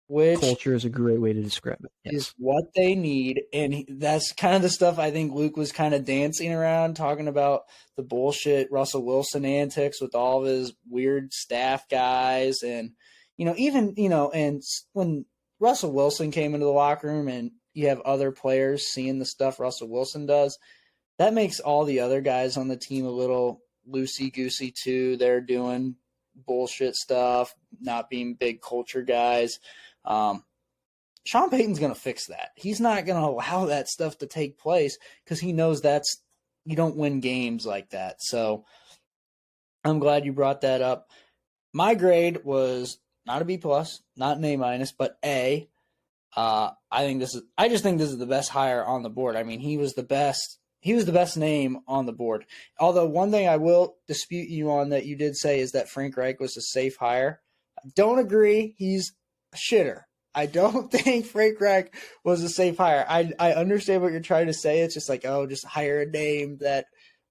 Which culture is a great way to describe it. Yes. Is what they need. And that's kind of the stuff I think Luke was kind of dancing around, talking about the bullshit Russell Wilson antics with all of his weird staff guys. And, and when Russell Wilson came into the locker room and you have other players seeing the stuff Russell Wilson does, that makes all the other guys on the team a little loosey-goosey too. They're doing bullshit stuff, not being big culture guys. Sean Payton's going to fix that. He's not going to allow that stuff to take place because he knows you don't win games like that. So I'm glad you brought that up. My grade was not a B+, not an A-, but A. I just think this is the best hire on the board. I mean, he was the best name on the board. Although one thing I will dispute you on that you did say is that Frank Reich was a safe hire. I don't agree. He's a shitter. I don't think Frank Reich was a safe hire. I understand what you're trying to say. It's just like, oh, just hire a name that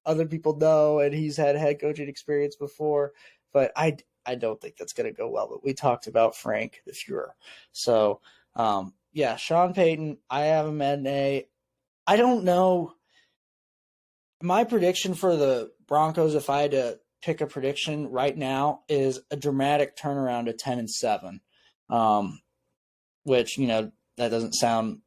other people know and he's had head coaching experience before. But I don't think that's going to go well. But we talked about Frank the Fuhrer. So, yeah, Sean Payton, I have him at an A. I don't know. My prediction for the Broncos, if I had to pick a prediction right now, is a dramatic turnaround to 10-7. Which, that doesn't sound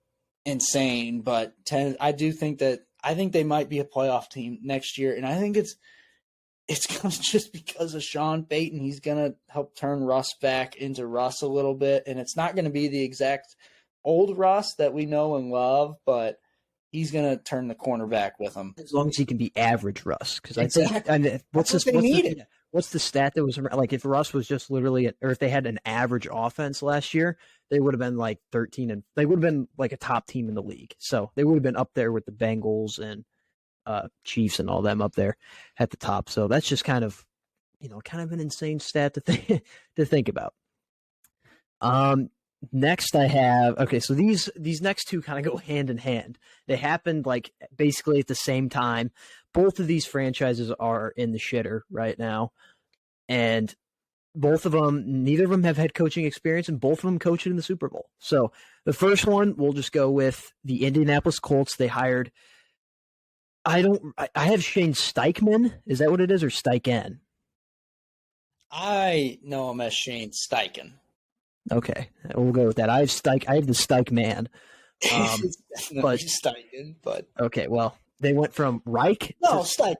insane, but I think they might be a playoff team next year, and I think it's just because of Sean Payton. He's gonna help turn Russ back into Russ a little bit, and it's not gonna be the exact old Russ that we know and love, but he's gonna turn the corner back with him as long as he can be average Russ. Because exactly. I think what's the stat that was like if Russ was just literally or if they had an average offense last year, they would have been like 13 and they would have been like a top team in the league. So they would have been up there with the Bengals and Chiefs and all them up there at the top. So that's just kind of an insane stat to think about. Next I have so these next two kind of go hand in hand. They happened like basically at the same time. Both of these franchises are in the shitter right now, and neither of them have head coaching experience, and both of them coached in the Super Bowl. So the first one, we'll just go with the Indianapolis Colts. They hired. I have Shane Steichen. Is that what it is, or Steichen? I know him as Shane Steichen. Okay, we'll go with that. I have the Steich man. But Steichen, but okay. Well, they went from Reich. Steichen.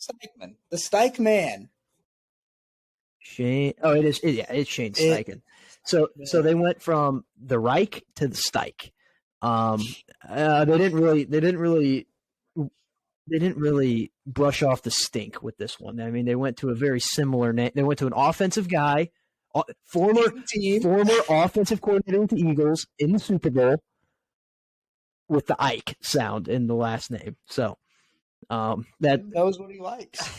Steichman, the Steich man. Shane. Oh, it is. It's Shane Steichen. So they went from the Reich to the Steich. They didn't really brush off the stink with this one. I mean, they went to a very similar name. They went to an offensive guy, former offensive coordinator with the Eagles in the Super Bowl, with the Ike sound in the last name. So that knows what he likes.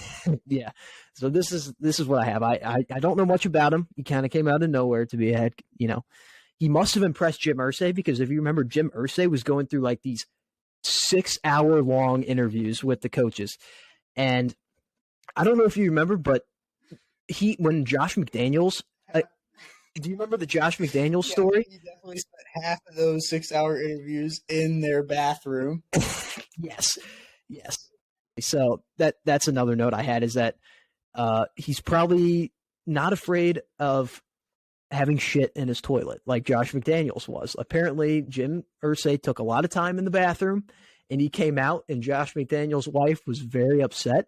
Yeah. So this is what I have. I don't know much about him. He kind of came out of nowhere to be a head. He must have impressed Jim Irsay, because if you remember, Jim Irsay was going through like these 6-hour long interviews with the coaches, and I don't know if you remember, but when Josh McDaniels. Do you remember the Josh McDaniels story? He definitely spent half of those 6-hour interviews in their bathroom. Yes. So that's another note I had, is that he's probably not afraid of having shit in his toilet like Josh McDaniels was. Apparently, Jim Irsay took a lot of time in the bathroom, and he came out, and Josh McDaniels' wife was very upset.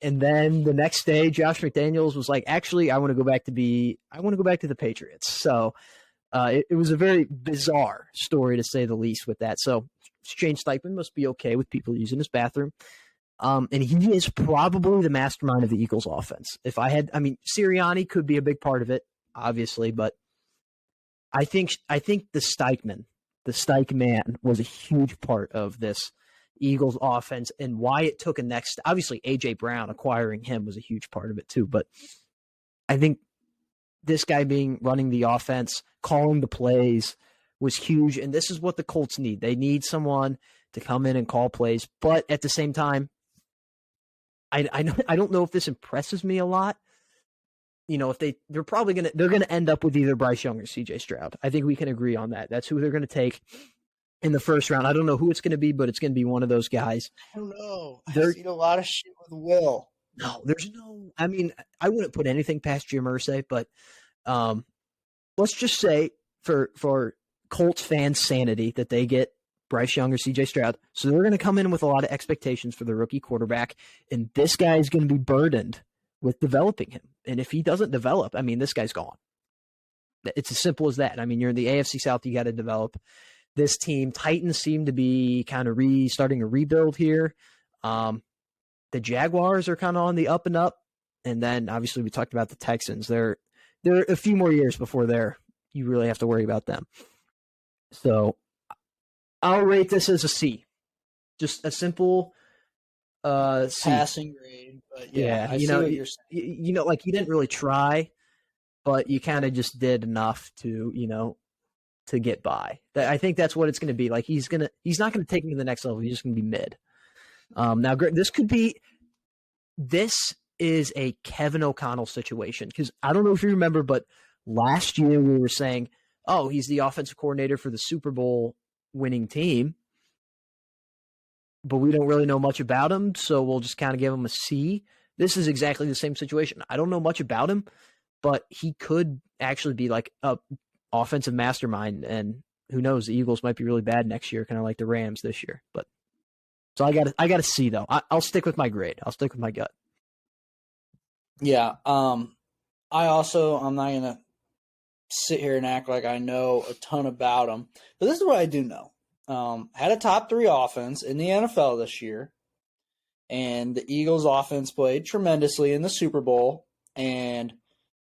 And then the next day, Josh McDaniels was like, "Actually, I want to go back to the Patriots." So it was a very bizarre story, to say the least, with that. So Shane Steichen must be okay with people using his bathroom. And he is probably the mastermind of the Eagles offense. Sirianni could be a big part of it, obviously, but I think the Steich man was a huge part of this Eagles offense, and why it took a next. Obviously, A.J. Brown acquiring him was a huge part of it too, but I think this guy running the offense, calling the plays, was huge, and this is what the Colts need. They need someone to come in and call plays, but at the same time, I don't know if this impresses me a lot. If they're gonna end up with either Bryce Young or C.J. Stroud. I think we can agree on that. That's who they're gonna take in the first round. I don't know who it's gonna be, but it's gonna be one of those guys. I don't know. I've seen a lot of shit with Will. No, there's no. I wouldn't put anything past Jim Irsay, but let's just say for Colts fans' sanity that they get Bryce Young or C.J. Stroud. So they're going to come in with a lot of expectations for the rookie quarterback, and this guy is going to be burdened with developing him. And if he doesn't develop, this guy's gone. It's as simple as that. You're in the AFC South, you got to develop this team. Titans seem to be kind of starting a rebuild here. The Jaguars are kind of on the up and up. And then obviously we talked about the Texans. They're a few more years before you really have to worry about them. So I'll rate this as a C. Just a simple C. Passing grade, but yeah, I see what you're saying. Like you didn't really try, but you kind of just did enough to, to get by. I think that's what it's going to be. Like he's not going to take me to the next level. He's just going to be mid. Now, this is a Kevin O'Connell situation because I don't know if you remember, but last year we were saying, oh, he's the offensive coordinator for the Super Bowl winning team, but we don't really know much about him, so we'll just kind of give him a C. This is exactly the same situation. I don't know much about him, but he could actually be like a offensive mastermind, and who knows, the Eagles might be really bad next year, kind of like the Rams this year. But so I got to see though. I'll stick with my grade. I'll stick with my gut. Yeah. I'm not gonna sit here and act like I know a ton about him, but this is what I do know. Had a top 3 offense in the NFL this year, and the Eagles offense played tremendously in the Super Bowl, and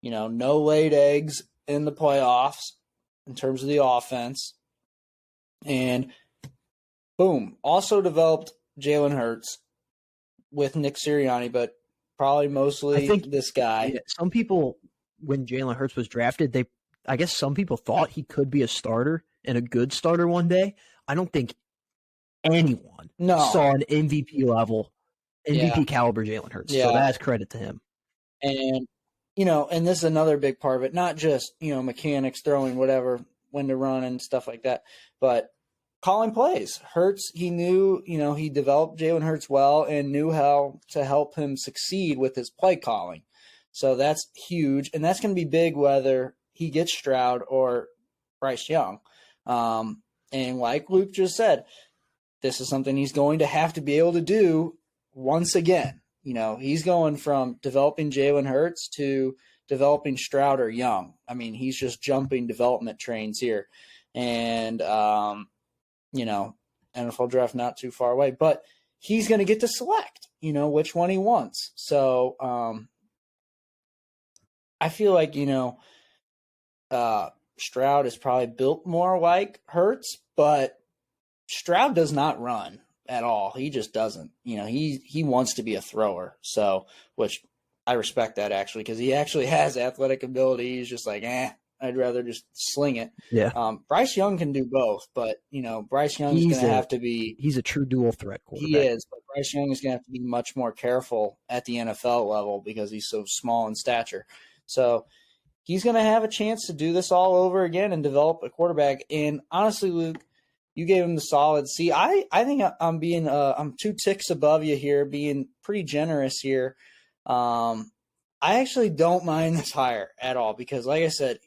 no laid eggs in the playoffs in terms of the offense. And boom, also developed Jalen Hurts with Nick Sirianni, but probably mostly this guy. Yeah, some people, when Jalen Hurts was drafted, I guess some people thought he could be a starter and a good starter one day. I don't think anyone saw an MVP caliber Jalen Hurts. Yeah. So that's credit to him. And and this is another big part of it, not just, mechanics, throwing, whatever, when to run and stuff like that, but calling plays. Hurts, he knew, he developed Jalen Hurts well and knew how to help him succeed with his play calling. So that's huge. And that's going to be big whether he gets Stroud or Bryce Young. And like Luke just said, this is something he's going to have to be able to do once again. He's going from developing Jalen Hurts to developing Stroud or Young. I mean, he's just jumping development trains here. And, NFL draft not too far away. But he's going to get to select, which one he wants. So I feel like, Stroud is probably built more like Hurts, but Stroud does not run at all. He just doesn't. He wants to be a thrower. So, which I respect that actually, because he actually has athletic ability. He's just like, I'd rather just sling it. Yeah. Bryce Young can do both, but Bryce Young is going to have to be. He's a true dual threat quarterback. He is, but Bryce Young is going to have to be much more careful at the NFL level because he's so small in stature. So he's going to have a chance to do this all over again and develop a quarterback. And honestly, Luke, you gave him the solid C. I think I'm being I'm 2 ticks above you here, being pretty generous here. I actually don't mind this hire at all because, like I said,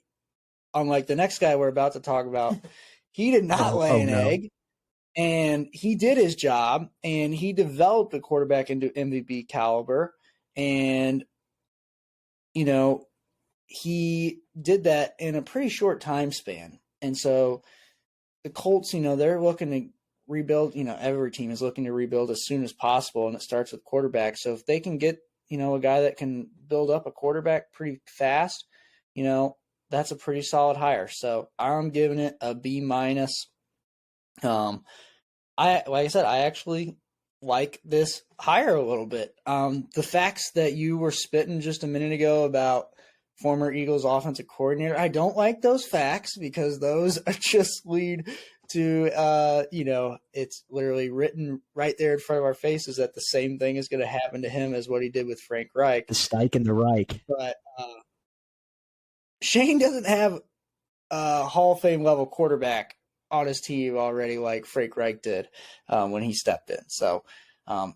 unlike the next guy we're about to talk about, he did not lay an egg, and he did his job, and he developed a quarterback into MVP caliber, and he did that in a pretty short time span. And so the Colts, they're looking to rebuild. Every team is looking to rebuild as soon as possible, and it starts with quarterback. So if they can get, a guy that can build up a quarterback pretty fast, that's a pretty solid hire. So I'm giving it a B-. Like I said, I actually like this hire a little bit. The facts that you were spitting just a minute ago about former Eagles offensive coordinator, I don't like those facts because those just lead to, it's literally written right there in front of our faces that the same thing is going to happen to him as what he did with Frank Reich. The Steichen, the Reich. But Shane doesn't have a Hall of Fame level quarterback on his team already like Frank Reich did when he stepped in. So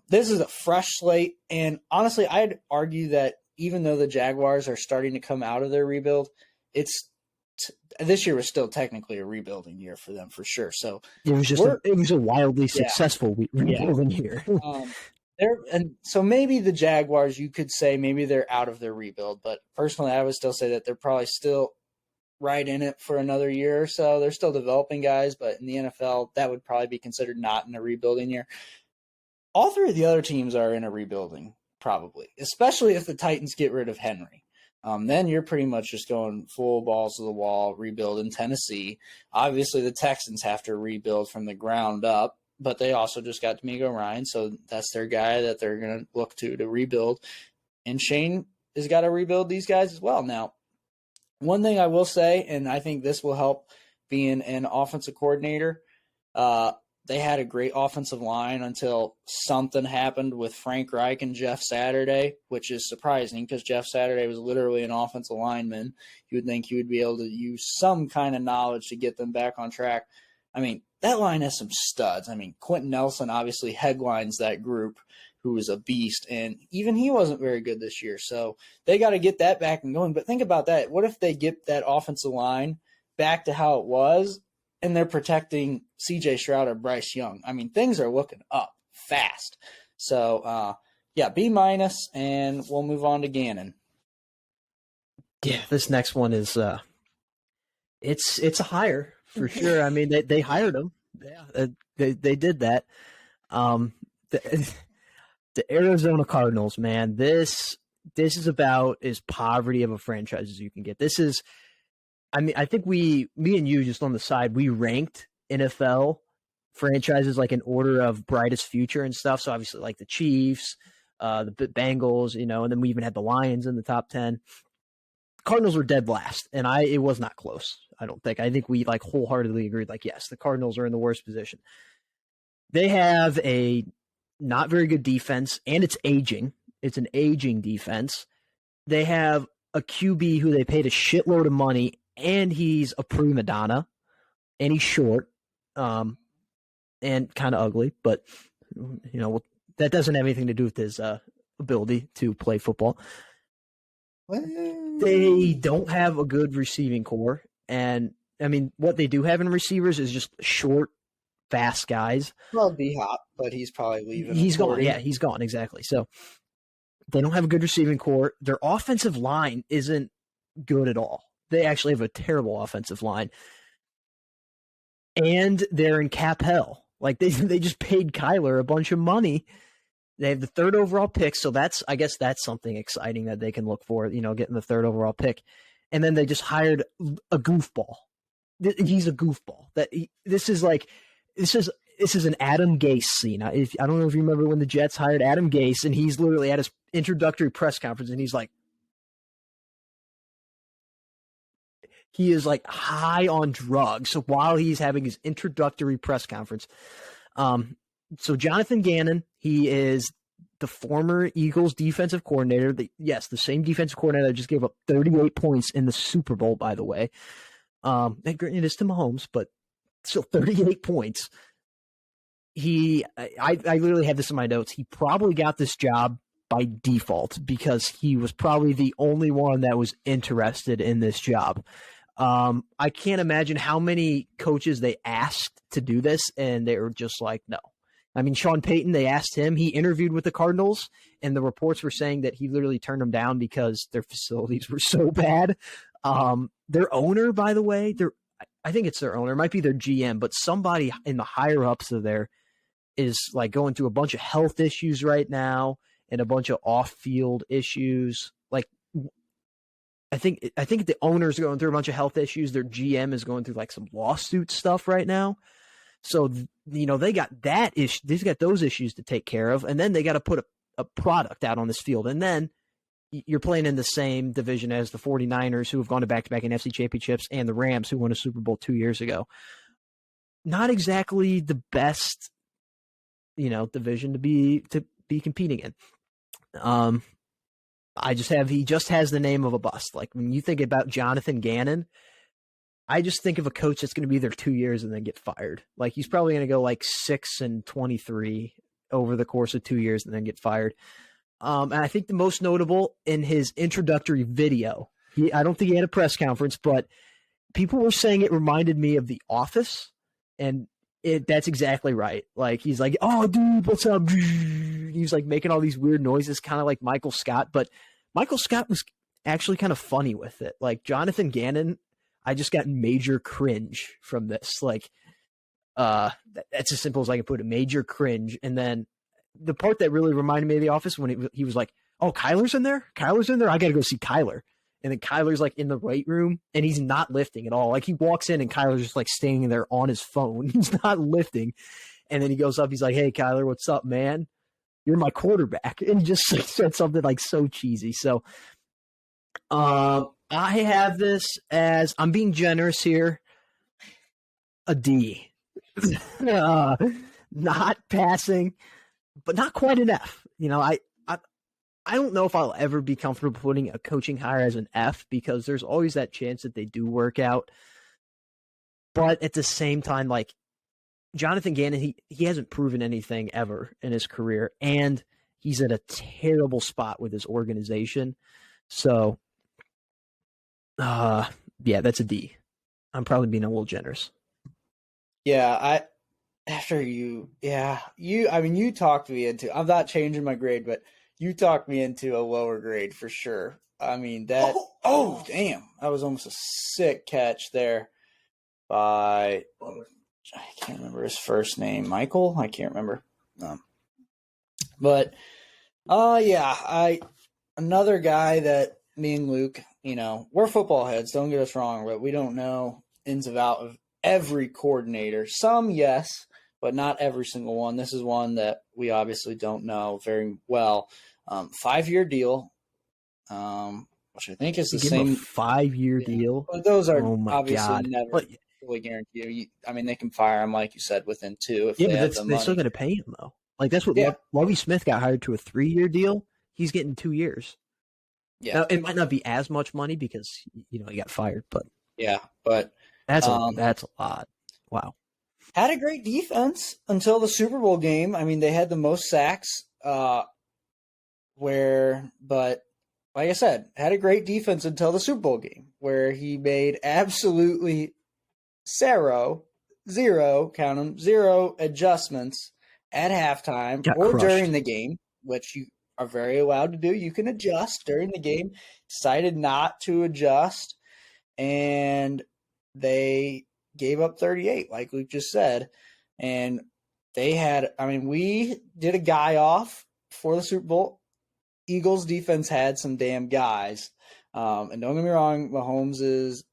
this is a fresh slate. And honestly, I'd argue that even though the Jaguars are starting to come out of their rebuild, this year was still technically a rebuilding year for them for sure. So it was a wildly successful rebuilding year. And so maybe the Jaguars, you could say maybe they're out of their rebuild, but personally, I would still say that they're probably still right in it for another year or so. They're still developing guys, but in the NFL, that would probably be considered not in a rebuilding year. All 3 of the other teams are in a rebuilding, probably, especially if the Titans get rid of Henry. then you're pretty much just going full balls to the wall, rebuild in Tennessee. Obviously, the Texans have to rebuild from the ground up, but they also just got DeMeco Ryan, so that's their guy that they're going to look to rebuild. And Shane has got to rebuild these guys as well. Now, one thing I will say, and I think this will help being an offensive coordinator, they had a great offensive line until something happened with Frank Reich and Jeff Saturday, which is surprising because Jeff Saturday was literally an offensive lineman. You would think he would be able to use some kind of knowledge to get them back on track. I mean, that line has some studs. I mean, Quentin Nelson obviously headlines that group, who is a beast, and even he wasn't very good this year. So they got to get that back and going. But think about that. What if they get that offensive line back to how it was, and they're protecting C.J. Stroud or Bryce Young? I mean, things are looking up fast. So, B-, and we'll move on to Gannon. Yeah, this next one is it's a hire for sure. I mean, they hired him. Yeah, they did that. The Arizona Cardinals, man, this is about as poverty of a franchise as you can get. This is, I mean, I think me and you just on the side, we ranked NFL franchises like in order of brightest future and stuff. So obviously like the Chiefs, the Bengals, and then we even had the Lions in the top 10. Cardinals were dead last, and it was not close. I don't think. I think we like wholeheartedly agreed. Like, yes, the Cardinals are in the worst position. They have a not very good defense, and it's aging. It's an aging defense. They have a QB who they paid a shitload of money, and he's a prima donna, and he's short, and kind of ugly. But that doesn't have anything to do with his ability to play football. They don't have a good receiving core, and I mean, what they do have in receivers is just short, fast guys. Well, D-Hop, but he's probably leaving. He's gone. Yeah, he's gone. Exactly. So they don't have a good receiving core. Their offensive line isn't good at all. They actually have a terrible offensive line. And they're in cap hell. Like they just paid Kyler a bunch of money. They have the third overall pick, so I guess that's something exciting that they can look for, getting the third overall pick. And then they just hired a goofball. He's a goofball. This is an Adam Gase scene. I don't know if you remember when the Jets hired Adam Gase, and he's literally at his introductory press conference, and he's like, he is like high on drugs. So while he's having his introductory press conference, so Jonathan Gannon, he is the former Eagles defensive coordinator. The same defensive coordinator that just gave up 38 points in the Super Bowl, by the way. And granted, it is to Mahomes, but still 38 points. I literally have this in my notes. He probably got this job by default because he was probably the only one that was interested in this job. I can't imagine how many coaches they asked to do this, and they were just like, no. I mean, Sean Payton, they asked him. He interviewed with the Cardinals, and the reports were saying that he literally turned them down because their facilities were so bad. Their owner, by the way, I think it's their owner. It might be their GM, but somebody in the higher-ups of there is like going through a bunch of health issues right now and a bunch of off-field issues. Like, I think the owner's going through a bunch of health issues. Their GM is going through like some lawsuit stuff right now. So, they got that issue. They've got those issues to take care of. And then they got to put a product out on this field. And then you're playing in the same division as the 49ers, who have gone to back-to-back NFC championships, and the Rams, who won a Super Bowl 2 years ago. Not exactly the best, division to be competing in. He just has the name of a bust. Like when you think about Jonathan Gannon, I just think of a coach that's going to be there 2 years and then get fired. Like he's probably going to go like 6-23 over the course of 2 years and then get fired. And I think the most notable in his introductory video, I don't think he had a press conference, but people were saying it reminded me of The Office, and that's exactly right. Like he's like, "Oh, dude, what's up?" He's like making all these weird noises, kind of like Michael Scott, but Michael Scott was actually kind of funny with it. Like Jonathan Gannon, I just got major cringe from this. Like, that's as simple as I can put it. Major cringe, and then the part that really reminded me of The Office when he was like, "Oh, Kyler's in there. I got to go see Kyler." And then Kyler's like in the weight room and he's not lifting at all. Like he walks in and Kyler's just like standing there on his phone. He's not lifting. And then he goes up. He's like, "Hey, Kyler, what's up, man? You're my quarterback." And he just like, said something like so cheesy. So I have this as, I'm being generous here, a D. Not passing, but not quite an F. I don't know if I'll ever be comfortable putting a coaching hire as an F because there's always that chance that they do work out. But at the same time, like Jonathan Gannon, he hasn't proven anything ever in his career, and he's at a terrible spot with his organization. So, yeah, that's a D. I'm probably being a little generous. Yeah, you talked me into, I'm not changing my grade, but you talked me into a lower grade for sure. I mean, that, damn, that was almost a sick catch there by, I can't remember his first name, Michael? I can't remember. Another guy that me and Luke, we're football heads, don't get us wrong, but we don't know ins and outs of every coordinator. Some, yes, but not every single one. This is one that we obviously don't know very well. 5-year deal, which I think is the same. 5-year deal. But those are obviously never really guaranteed. They can fire him, like you said, within 2 if they have the money. They're still going to pay him, though. Like, that's what Lovie Smith got hired to a 3-year deal. He's getting 2 years. Yeah. Now, it might not be as much money because, he got fired, but. Yeah, but. That's a lot. Wow. Had a great defense until the Super Bowl game. They had the most sacks, but like I said, had a great defense until the Super Bowl game where he made absolutely zero adjustments at halftime during the game, which you are very allowed to do. You can adjust during the game. Decided not to adjust, and they gave up 38, like Luke just said. And they had, we did a guy off for the Super Bowl. Eagles defense had some damn guys. And don't get me wrong, Mahomes is,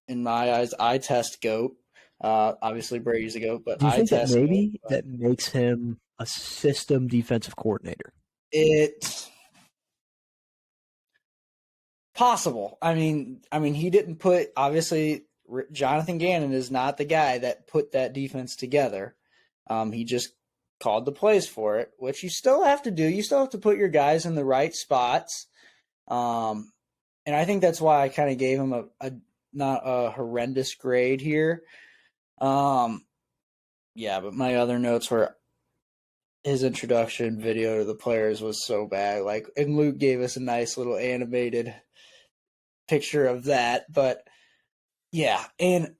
in my eyes, eye test GOAT. Obviously Brady's a GOAT, but do you think that maybe that makes him a system defensive coordinator? It's possible. He didn't put, obviously, Jonathan Gannon is not the guy that put that defense together. He just called the plays for it, which you still have to do. You still have to put your guys in the right spots. And I think that's why I kind of gave him a not a horrendous grade here. But my other notes were his introduction video to the players was so bad. And Luke gave us a nice little animated picture of that. But yeah, and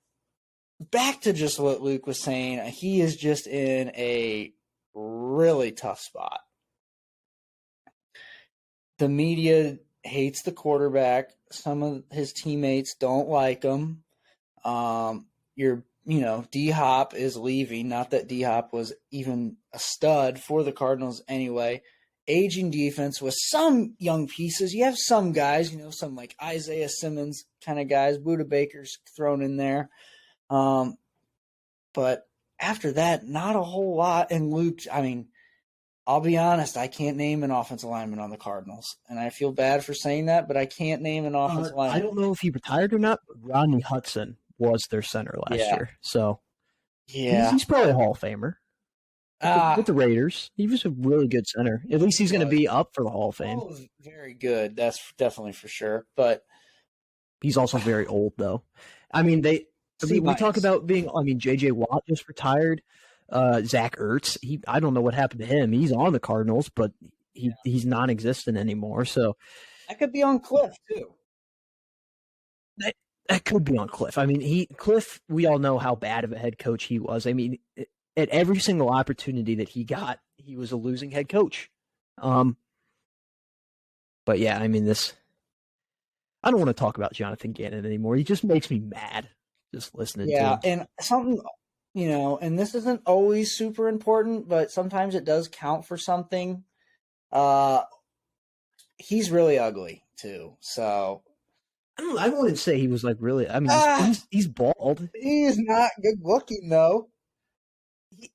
back to just what Luke was saying, he is just in a really tough spot. The media hates the quarterback. Some of his teammates don't like him. D-Hop is leaving. Not that D-Hop was even a stud for the Cardinals anyway. Aging defense with some young pieces. You have some guys, some like Isaiah Simmons kind of guys. Budda Baker's thrown in there. But after that, not a whole lot. And Luke, I'll be honest, I can't name an offensive lineman on the Cardinals. And I feel bad for saying that, but I can't name an offensive lineman. I don't know if he retired or not, but Rodney Hudson was their center last year. So he's probably a Hall of Famer. With the Raiders, he was a really good center. At least he's going to be up for the Hall of Fame. Very good. That's definitely for sure. But he's also very old, though. We talk about being. J.J. Watt just retired. Zach Ertz. I don't know what happened to him. He's on the Cardinals, but he's non-existent anymore. So that could be on Cliff too. That could be on Cliff. Cliff. We all know how bad of a head coach he was. At every single opportunity that he got, he was a losing head coach. But yeah, this. I don't want to talk about Jonathan Gannon anymore. He just makes me mad just listening to him. Yeah, and something, and this isn't always super important, but sometimes it does count for something. He's really ugly. too. So I wouldn't say he was like really. I mean, he's bald. He's not good looking though.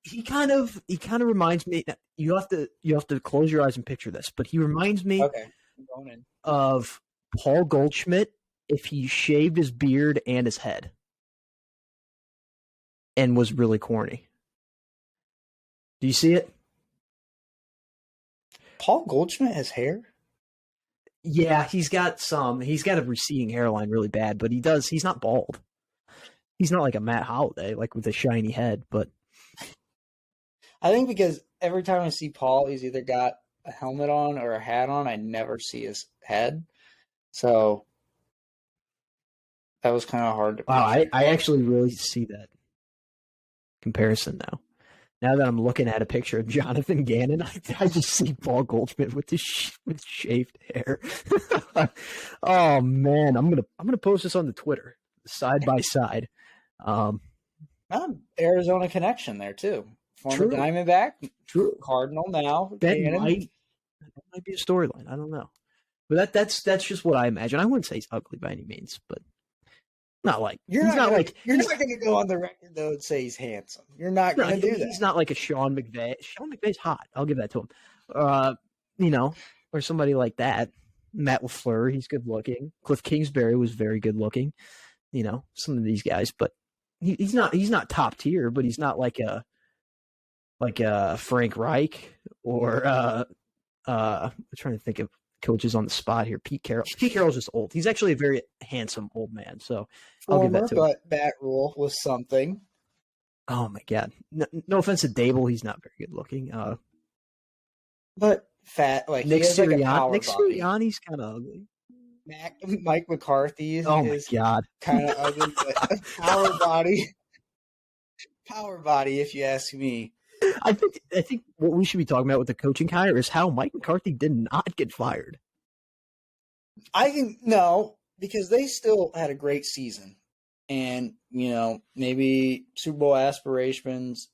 He kind of reminds me. You have to close your eyes and picture this, but he reminds me of Paul Goldschmidt if he shaved his beard and his head, and was really corny. Do you see it? Paul Goldschmidt has hair? Yeah, he's got a receding hairline really bad, but he's not bald. He's not like a Matt Holliday, like with a shiny head, but I think because every time I see Paul, he's either got a helmet on or a hat on. I never see his head. So that was kind of hard to wow, I actually really see that comparison now. Now that I'm looking at a picture of Jonathan Gannon, I just see Paul Goldschmidt with with shaved hair. Oh man, I'm gonna post this on the Twitter side by side. Arizona connection there too. Former True. Diamondback, True. Cardinal now. That might be a storyline. I don't know, but that's just what I imagine. I wouldn't say he's ugly by any means, but not like you're not going to go on the record though and say he's handsome. You're not going to do that. He's not like a Sean McVay. Sean McVay's hot. I'll give that to him. Or somebody like that. Matt LaFleur, he's good looking. Cliff Kingsbury was very good looking. Some of these guys, but he's not top tier, but he's not like a Frank Reich or I'm trying to think of coaches on the spot here. Pete Carroll. Pete Carroll's just old. He's actually a very handsome old man, so I'll give that to him. But Bat Rule was something. Oh my God! No offense to Dable, he's not very good looking. But fat, like Nick Sirianni. Nick Sirianni's kind of ugly. Mike McCarthy. Oh my God! Kind of ugly, but power body, if you ask me. I think what we should be talking about with the coaching hire is how Mike McCarthy did not get fired. I think no, because they still had a great season, and maybe Super Bowl aspirations.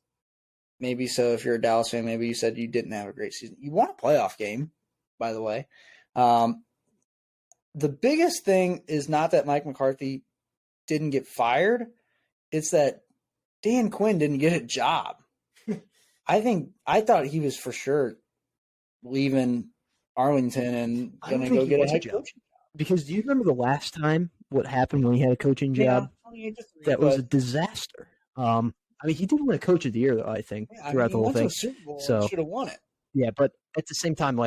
Maybe so. If you're a Dallas fan, maybe you said you didn't have a great season. You won a playoff game, by the way. The biggest thing is not that Mike McCarthy didn't get fired; it's that Dan Quinn didn't get a job. I thought he was for sure leaving Arlington and going to go get a head coaching job. Because do you remember the last time what happened when he had a coaching job? That was a disaster. He did win a coach of the year, though, I think, throughout the whole thing. Super Bowl, so should have won it. Yeah, but at the same time,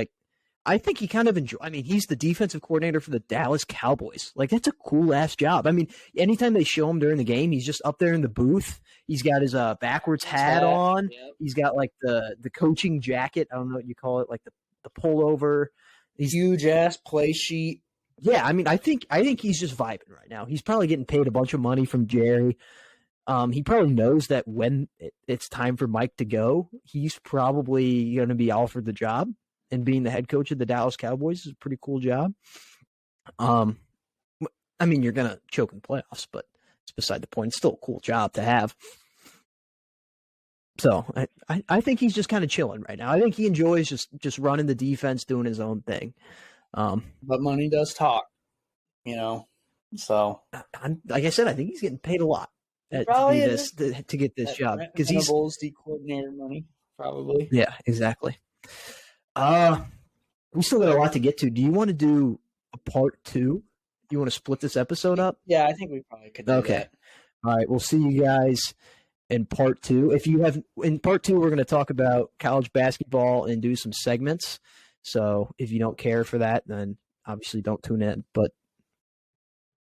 I think he kind of he's the defensive coordinator for the Dallas Cowboys. That's a cool-ass job. Anytime they show him during the game, he's just up there in the booth. He's got his backwards hat on. Yep. He's got, the coaching jacket. I don't know what you call it, the pullover. He's huge-ass play sheet. Yeah, I think he's just vibing right now. He's probably getting paid a bunch of money from Jerry. He probably knows that when it's time for Mike to go, he's probably going to be offered the job. And being the head coach of the Dallas Cowboys is a pretty cool job. You're going to choke in the playoffs, but it's beside the point. It's still a cool job to have. So I think he's just kind of chilling right now. I think he enjoys just running the defense, doing his own thing. But money does talk, So, like I said, I think he's getting paid a lot to get this job because he's D coordinator money, probably. Yeah, exactly. We still got a lot to get to. Do you want to do a part 2? You want to split this episode up? Yeah, I think we probably could do that. All right, we'll see you guys in part 2. In part 2, we're going to talk about college basketball and do some segments. So if you don't care for that, then obviously don't tune in. But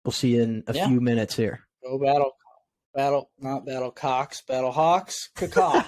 we'll see you in a few minutes here. Go Battle Cox, Battle Hawks, caw.